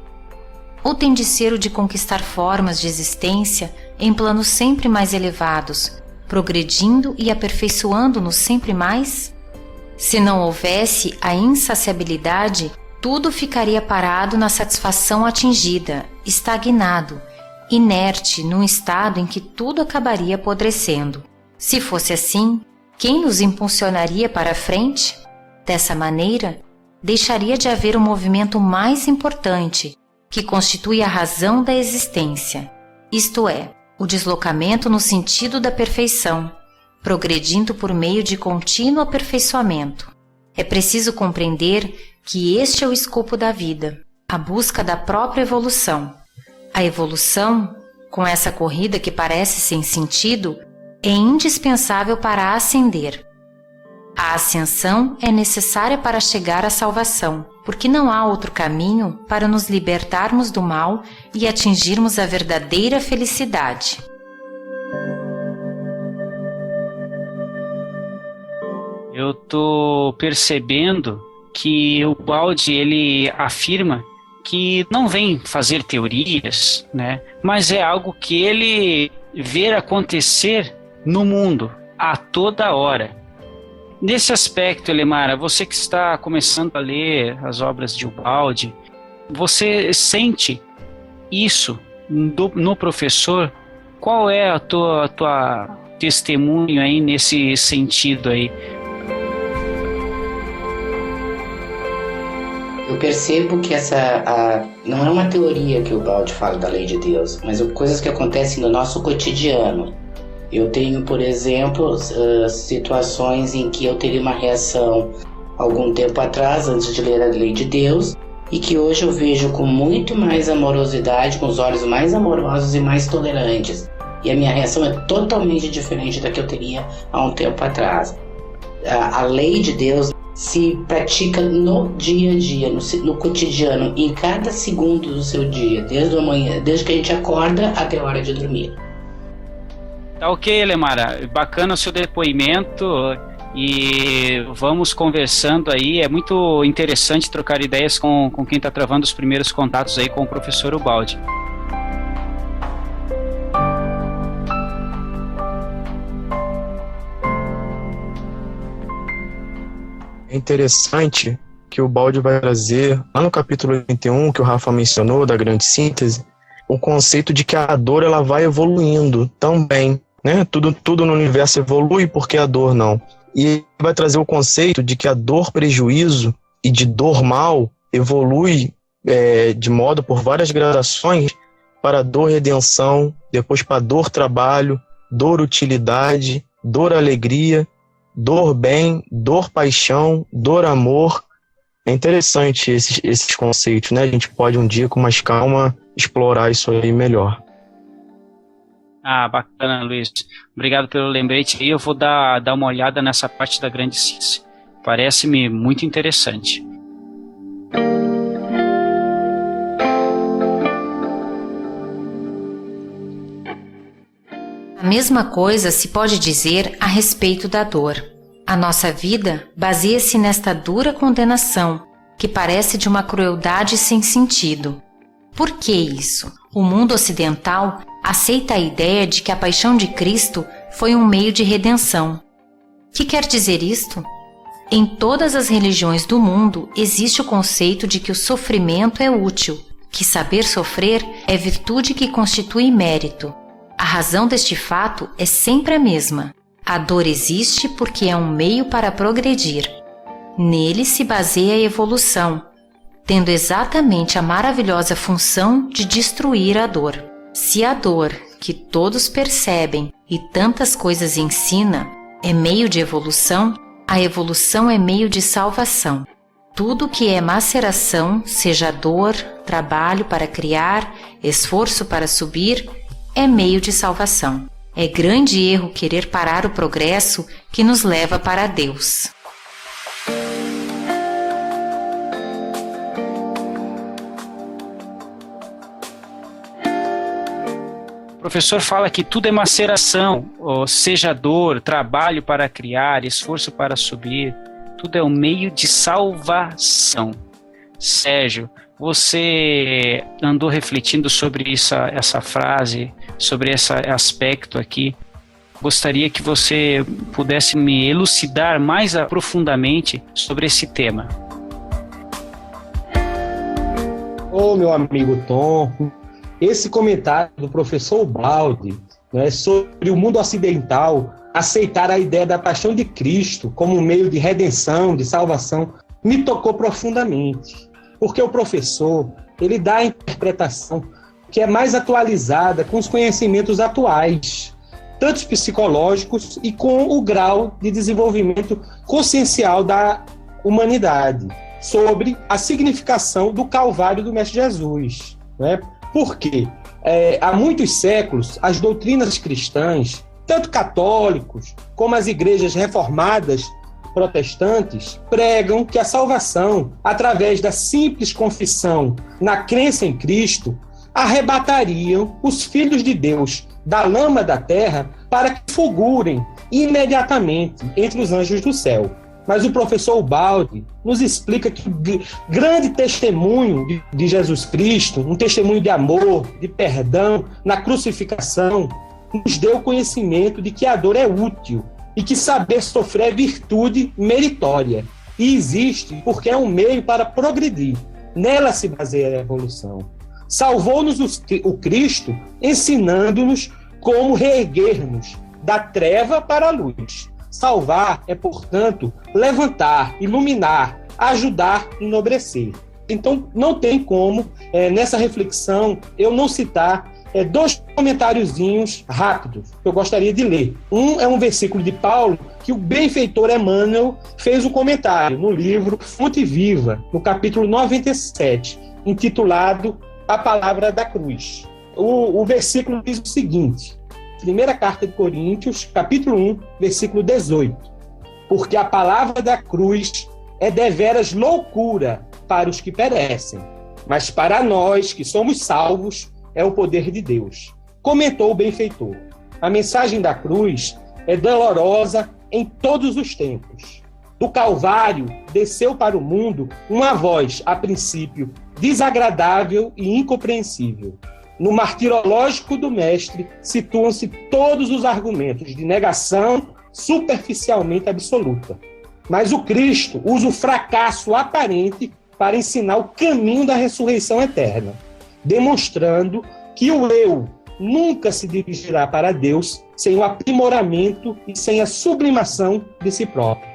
Ou tem de ser o de conquistar formas de existência em planos sempre mais elevados, progredindo e aperfeiçoando-nos sempre mais? Se não houvesse a insaciabilidade, tudo ficaria parado na satisfação atingida, estagnado, inerte num estado em que tudo acabaria apodrecendo. Se fosse assim, quem nos impulsionaria para a frente? Dessa maneira, deixaria de haver o movimento mais importante, que constitui a razão da existência, isto é, o deslocamento no sentido da perfeição, progredindo por meio de contínuo aperfeiçoamento. É preciso compreender que este é o escopo da vida, a busca da própria evolução. A evolução, com essa corrida que parece sem sentido, é indispensável para ascender. A ascensão é necessária para chegar à salvação, porque não há outro caminho para nos libertarmos do mal e atingirmos a verdadeira felicidade. Eu tô percebendo que o Baldi, ele afirma que não vem fazer teorias, né? Mas é algo que ele vê acontecer no mundo a toda hora. Nesse aspecto, Elemara, você que está começando a ler as obras de Ubaldi, você sente isso no professor? Qual é a tua testemunho aí nesse sentido aí? Eu percebo que não é uma teoria que o Ubaldi fala da lei de Deus, mas coisas que acontecem no nosso cotidiano. Eu tenho, por exemplo, situações em que eu teria uma reação algum tempo atrás, antes de ler a lei de Deus, e que hoje eu vejo com muito mais amorosidade, com os olhos mais amorosos e mais tolerantes. E a minha reação é totalmente diferente da que eu teria há um tempo atrás. A lei de Deus se pratica no dia a dia, no cotidiano, em cada segundo do seu dia, desde que a gente acorda até a hora de dormir. Tá ok, Elemara, bacana o seu depoimento e vamos conversando aí, é muito interessante trocar ideias com quem está travando os primeiros contatos aí com o professor Ubaldi. É interessante que o Ubaldi vai trazer, lá no capítulo 81, que o Rafa mencionou, da grande síntese, o conceito de que a dor ela vai evoluindo também, né? Tudo no universo evolui, porque a dor não. E ele vai trazer o conceito de que a dor prejuízo e de dor mal evolui de modo por várias gradações para a dor redenção, depois para a dor trabalho, dor utilidade, dor alegria, dor bem, dor paixão, dor amor. É interessante esses conceitos, né? A gente pode um dia com mais calma explorar isso aí melhor. Ah, bacana, Luiz. Obrigado pelo lembrete aí. Eu vou dar uma olhada nessa parte da grande ciência. Parece-me muito interessante. A mesma coisa se pode dizer a respeito da dor. A nossa vida baseia-se nesta dura condenação, que parece de uma crueldade sem sentido. Por que isso? O mundo ocidental aceita a ideia de que a paixão de Cristo foi um meio de redenção. Que quer dizer isto? Em todas as religiões do mundo existe o conceito de que o sofrimento é útil, que saber sofrer é virtude que constitui mérito. A razão deste fato é sempre a mesma. A dor existe porque é um meio para progredir. Nele se baseia a evolução, tendo exatamente a maravilhosa função de destruir a dor. Se a dor, que todos percebem e tantas coisas ensina, é meio de evolução, a evolução é meio de salvação. Tudo que é maceração, seja dor, trabalho para criar, esforço para subir, é meio de salvação. É grande erro querer parar o progresso que nos leva para Deus. professor fala que tudo é maceração, seja dor, trabalho para criar, esforço para subir, tudo é um meio de salvação. Sérgio, você andou refletindo sobre essa frase, sobre esse aspecto aqui. Gostaria que você pudesse me elucidar mais profundamente sobre esse tema. Meu amigo Tom, esse comentário do professor Baldi, né, sobre o mundo ocidental aceitar a ideia da paixão de Cristo como um meio de redenção, de salvação, me tocou profundamente. Porque o professor, ele dá a interpretação que é mais atualizada com os conhecimentos atuais, tanto psicológicos e com o grau de desenvolvimento consciencial da humanidade, sobre a significação do Calvário do Mestre Jesus. Né? Porque há muitos séculos, as doutrinas cristãs, tanto católicos como as igrejas reformadas protestantes, pregam que a salvação, através da simples confissão na crença em Cristo, arrebatariam os filhos de Deus da lama da terra para que fulgurem imediatamente entre os anjos do céu. Mas o professor Baldi nos explica que o grande testemunho de Jesus Cristo, um testemunho de amor, de perdão, na crucificação, nos deu o conhecimento de que a dor é útil e que saber sofrer é virtude meritória. E existe porque é um meio para progredir. Nela se baseia a evolução. Salvou-nos o Cristo, ensinando-nos como reerguer-nos da treva para a luz. Salvar é, portanto, levantar, iluminar, ajudar, enobrecer. Então, não tem como, nessa reflexão, eu não citar dois comentáriozinhos rápidos que eu gostaria de ler. Um é um versículo de Paulo que o benfeitor Emmanuel fez um comentário no livro Fonte Viva, no capítulo 97, intitulado A Palavra da Cruz. O versículo diz o seguinte: Primeira Carta de Coríntios, capítulo 1, versículo 18. Porque a palavra da cruz é deveras loucura para os que perecem, mas para nós que somos salvos é o poder de Deus. Comentou o benfeitor: a mensagem da cruz é dolorosa em todos os tempos. Do Calvário desceu para o mundo uma voz, a princípio, desagradável e incompreensível. No martirológico do Mestre situam-se todos os argumentos de negação superficialmente absoluta. Mas o Cristo usa o fracasso aparente para ensinar o caminho da ressurreição eterna, demonstrando que o eu nunca se dirigirá para Deus sem o aprimoramento e sem a sublimação de si próprio.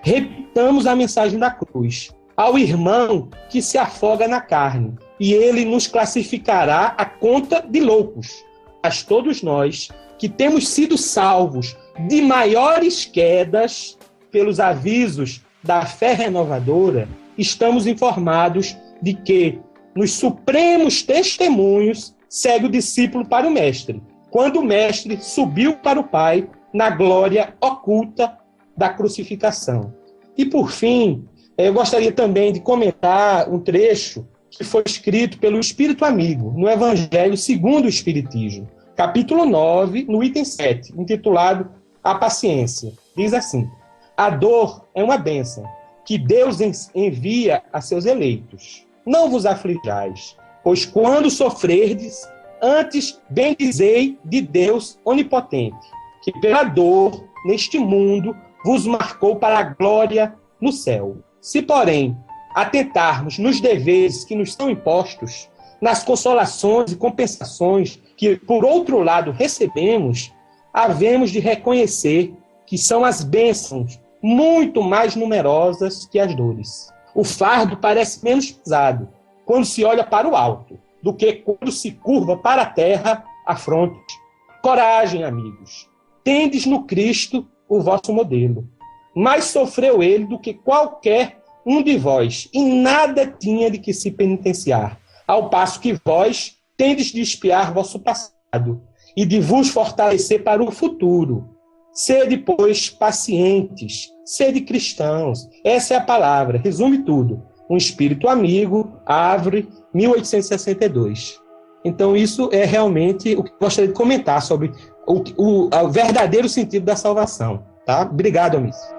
Repitamos a mensagem da cruz ao irmão que se afoga na carne, e ele nos classificará à conta de loucos. Mas todos nós, que temos sido salvos de maiores quedas pelos avisos da fé renovadora, estamos informados de que, nos supremos testemunhos, segue o discípulo para o Mestre, quando o Mestre subiu para o Pai na glória oculta da crucificação. E, por fim, eu gostaria também de comentar um trecho que foi escrito pelo Espírito Amigo, no Evangelho segundo o Espiritismo, capítulo 9, no item 7, intitulado A Paciência. Diz assim: a dor é uma bênção que Deus envia a seus eleitos. Não vos aflijais, pois quando sofrerdes, antes bendizei de Deus onipotente, que pela dor, neste mundo, vos marcou para a glória no céu. Se, porém, atentarmos nos deveres que nos são impostos, nas consolações e compensações que, por outro lado, recebemos, havemos de reconhecer que são as bênçãos muito mais numerosas que as dores. O fardo parece menos pesado quando se olha para o alto do que quando se curva para a terra a fronte. Coragem, amigos. Tendes no Cristo o vosso modelo. Mais sofreu ele do que qualquer um de vós, e nada tinha de que se penitenciar, ao passo que vós tendes de espiar vosso passado e de vos fortalecer para o futuro. Sede, pois, pacientes, sede cristãos. Essa é a palavra, resume tudo. Um Espírito Amigo, Árvore, 1862. Então, isso é realmente o que eu gostaria de comentar sobre o verdadeiro sentido da salvação. Tá? Obrigado, Amici.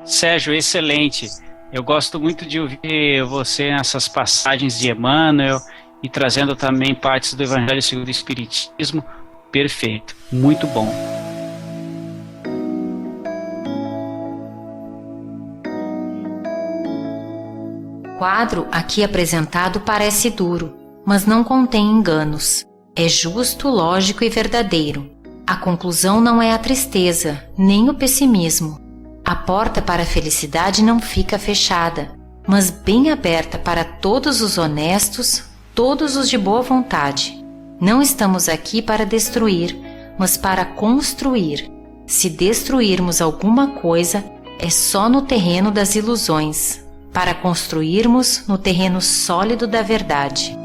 Sérgio, excelente. Eu gosto muito de ouvir você nessas passagens de Emmanuel e trazendo também partes do Evangelho segundo o Espiritismo. Perfeito, muito bom. O quadro aqui apresentado parece duro, mas não contém enganos. É justo, lógico e verdadeiro. A conclusão não é a tristeza, nem o pessimismo. A porta para a felicidade não fica fechada, mas bem aberta para todos os honestos, todos os de boa vontade. Não estamos aqui para destruir, mas para construir. Se destruirmos alguma coisa, é só no terreno das ilusões, para construirmos no terreno sólido da verdade.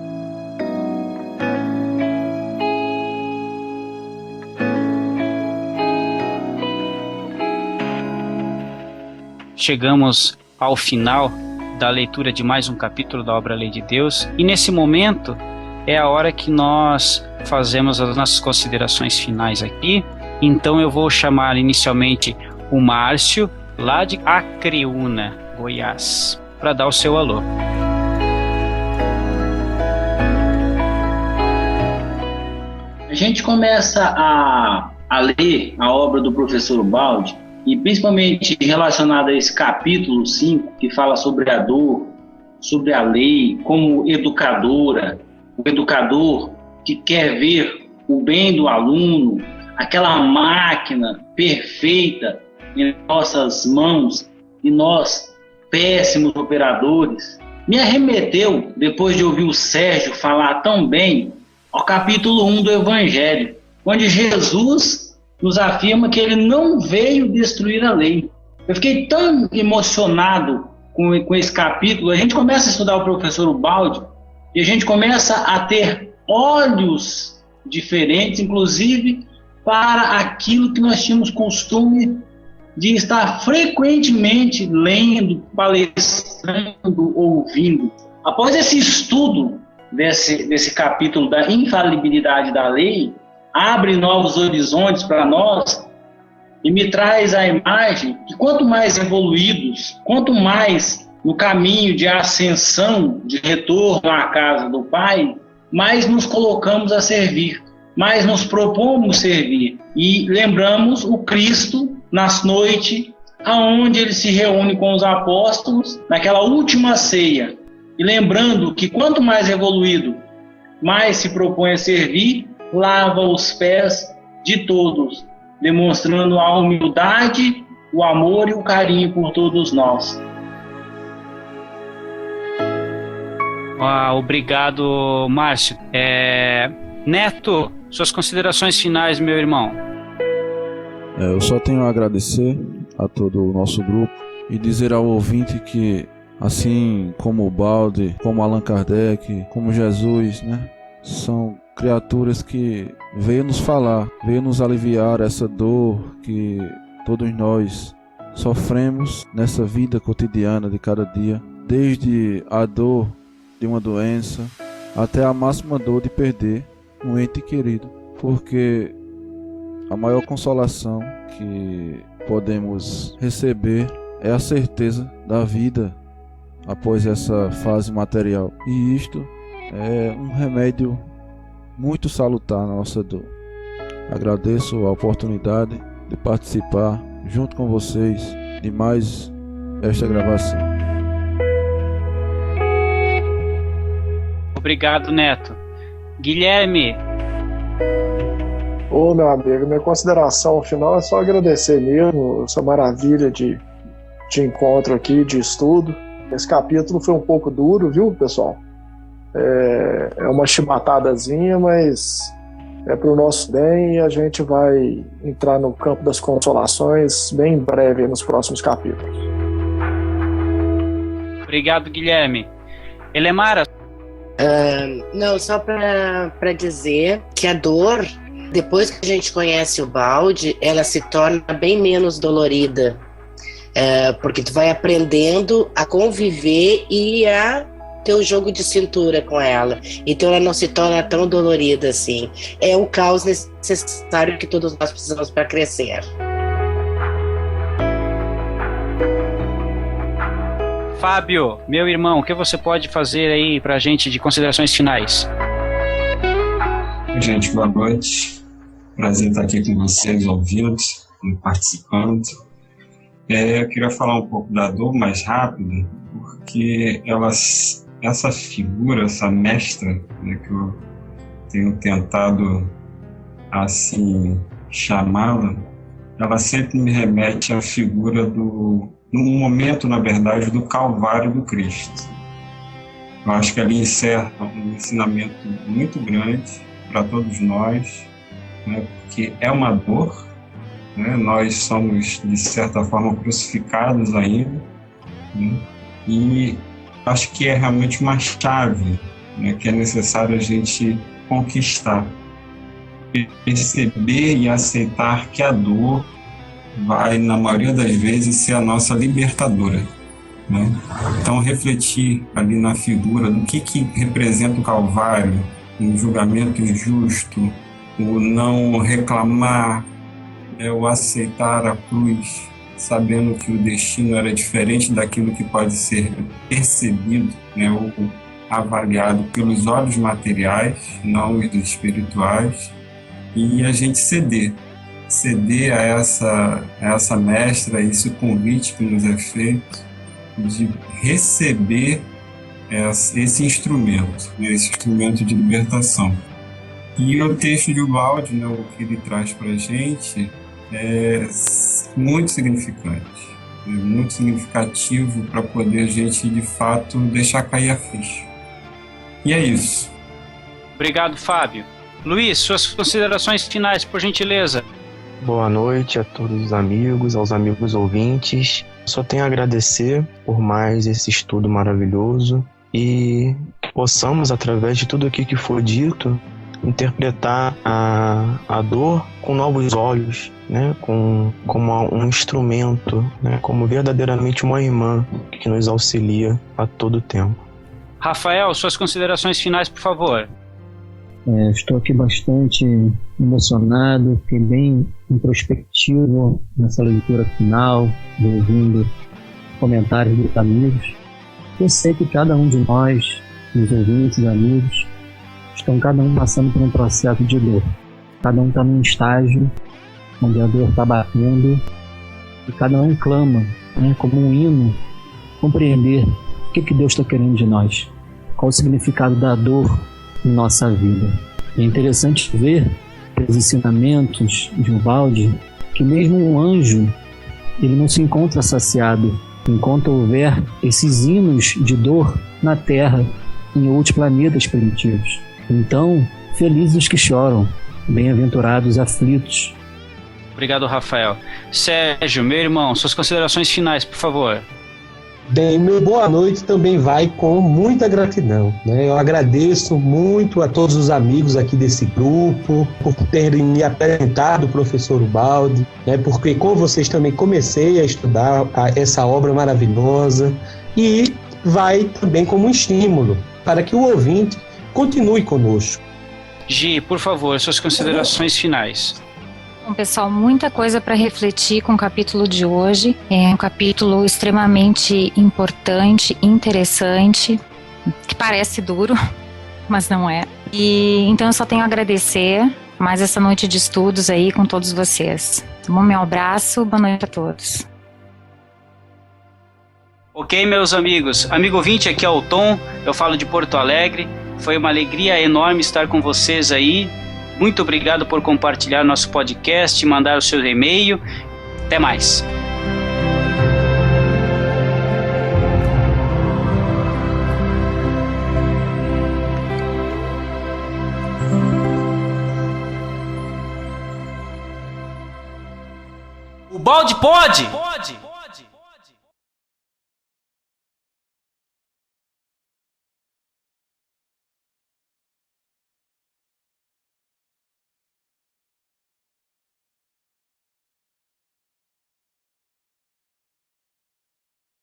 Chegamos ao final da leitura de mais um capítulo da obra Lei de Deus, e nesse momento é a hora que nós fazemos as nossas considerações finais aqui. Então eu vou chamar inicialmente o Márcio, lá de Acreúna, Goiás, para dar o seu alô. A gente começa a ler a obra do professor Baldi, e principalmente relacionada a esse capítulo 5, que fala sobre a dor, sobre a lei, como educadora, o educador que quer ver o bem do aluno, aquela máquina perfeita em nossas mãos, e nós, péssimos operadores, me arremeteu, depois de ouvir o Sérgio falar tão bem, ao capítulo 1 do Evangelho, onde Jesus nos afirma que ele não veio destruir a lei. Eu fiquei tão emocionado com esse capítulo. A gente começa a estudar o professor Baldi e a gente começa a ter olhos diferentes, inclusive para aquilo que nós tínhamos costume de estar frequentemente lendo, palestrando, ouvindo. Após esse estudo desse capítulo da infalibilidade da lei, abre novos horizontes para nós e me traz a imagem que quanto mais evoluídos, quanto mais no caminho de ascensão, de retorno à casa do Pai, mais nos colocamos a servir, mais nos propomos servir. E lembramos o Cristo nas noites, aonde ele se reúne com os apóstolos, naquela última ceia. E lembrando que quanto mais evoluído, mais se propõe a servir, lava os pés de todos, demonstrando a humildade, o amor e o carinho por todos nós. Obrigado, Márcio. Neto, suas considerações finais, meu irmão. Eu só tenho a agradecer a todo o nosso grupo e dizer ao ouvinte que, assim como o Baldi, como Allan Kardec, como Jesus, né, são criaturas que veio nos falar, veio nos aliviar essa dor que todos nós sofremos nessa vida cotidiana de cada dia, desde a dor de uma doença até a máxima dor de perder um ente querido, porque a maior consolação que podemos receber é a certeza da vida após essa fase material, e isto é um remédio muito salutar na nossa dor. Agradeço a oportunidade de participar junto com vocês de mais esta gravação. Obrigado, Neto. Guilherme. Ô, meu amigo, minha consideração final é só agradecer mesmo essa maravilha de encontro aqui, de estudo. Esse capítulo foi um pouco duro, viu, pessoal? É uma chibatadazinha, mas é para o nosso bem, e a gente vai entrar no campo das consolações bem em breve nos próximos capítulos. Obrigado, Guilherme. Elemara? Não, só para dizer que a dor, depois que a gente conhece o Baldi, ela se torna bem menos dolorida. porque tu vai aprendendo a conviver e a ter o jogo de cintura com ela. Então ela não se torna tão dolorida assim. É o caos necessário que todos nós precisamos para crescer. Fábio, meu irmão, o que você pode fazer aí pra gente de considerações finais? Gente, boa noite. Prazer estar aqui com vocês, ouvindo, participando. Eu queria falar um pouco da dor mais rápido, porque essa figura, essa mestra, né, que eu tenho tentado assim chamá-la, ela sempre me remete à figura no momento, na verdade, do Calvário do Cristo. Eu acho que ali encerra um ensinamento muito grande para todos nós, né, porque é uma dor, né, nós somos, de certa forma, crucificados ainda, né, e acho que é realmente uma chave, né, que é necessário a gente conquistar, perceber e aceitar que a dor vai, na maioria das vezes, ser a nossa libertadora, né? Então, refletir ali na figura do que representa o Calvário, um julgamento injusto, o não reclamar, o aceitar a cruz, sabendo que o destino era diferente daquilo que pode ser percebido, né, ou avaliado pelos olhos materiais, não os espirituais, e a gente ceder a essa mestra, esse convite que nos é feito de receber esse instrumento, né, esse instrumento de libertação. E o texto de Ubaldi, né, o que ele traz para a gente, é muito significante, muito significativo para poder a gente, de fato, deixar cair a ficha. E é isso. Obrigado, Fábio. Luiz, suas considerações finais, por gentileza. Boa noite a todos os amigos, aos amigos ouvintes. Só tenho a agradecer por mais esse estudo maravilhoso e que possamos, através de tudo aquilo que foi dito, interpretar a dor com novos olhos, né? Como um instrumento, né? Como verdadeiramente uma irmã que nos auxilia a todo tempo. Rafael, suas considerações finais, por favor. Estou aqui bastante emocionado, fiquei bem introspectivo nessa leitura final, ouvindo comentários dos amigos. Eu sei que cada um de nós, os ouvintes, amigos, estão cada um passando por um processo de dor. Cada um está num estágio onde a dor está batendo e cada um clama, né, como um hino, compreender o que Deus está querendo de nós, qual o significado da dor em nossa vida. É interessante ver pelos ensinamentos de Ubaldi que mesmo um anjo ele não se encontra saciado enquanto houver esses hinos de dor na Terra em outros planetas primitivos. Então, felizes os que choram, bem-aventurados os aflitos. Obrigado, Rafael. Sérgio, meu irmão, suas considerações finais, por favor. Bem, meu boa noite também vai com muita gratidão, né? Eu agradeço muito a todos os amigos aqui desse grupo por terem me apresentado o professor Ubaldi, né? Porque com vocês também comecei a estudar essa obra maravilhosa e vai também como um estímulo para que o ouvinte continue conosco. Gi, por favor, suas considerações finais. Bom, pessoal, muita coisa para refletir com o capítulo de hoje. É um capítulo extremamente importante, interessante, que parece duro, mas não é. E então eu só tenho a agradecer mais essa noite de estudos aí com todos vocês. Um meu abraço, boa noite a todos. Ok, meus amigos. Amigo ouvinte, aqui é o Tom, eu falo de Porto Alegre. Foi uma alegria enorme estar com vocês aí. Muito obrigado por compartilhar nosso podcast, mandar o seu e-mail. Até mais. O balde pode!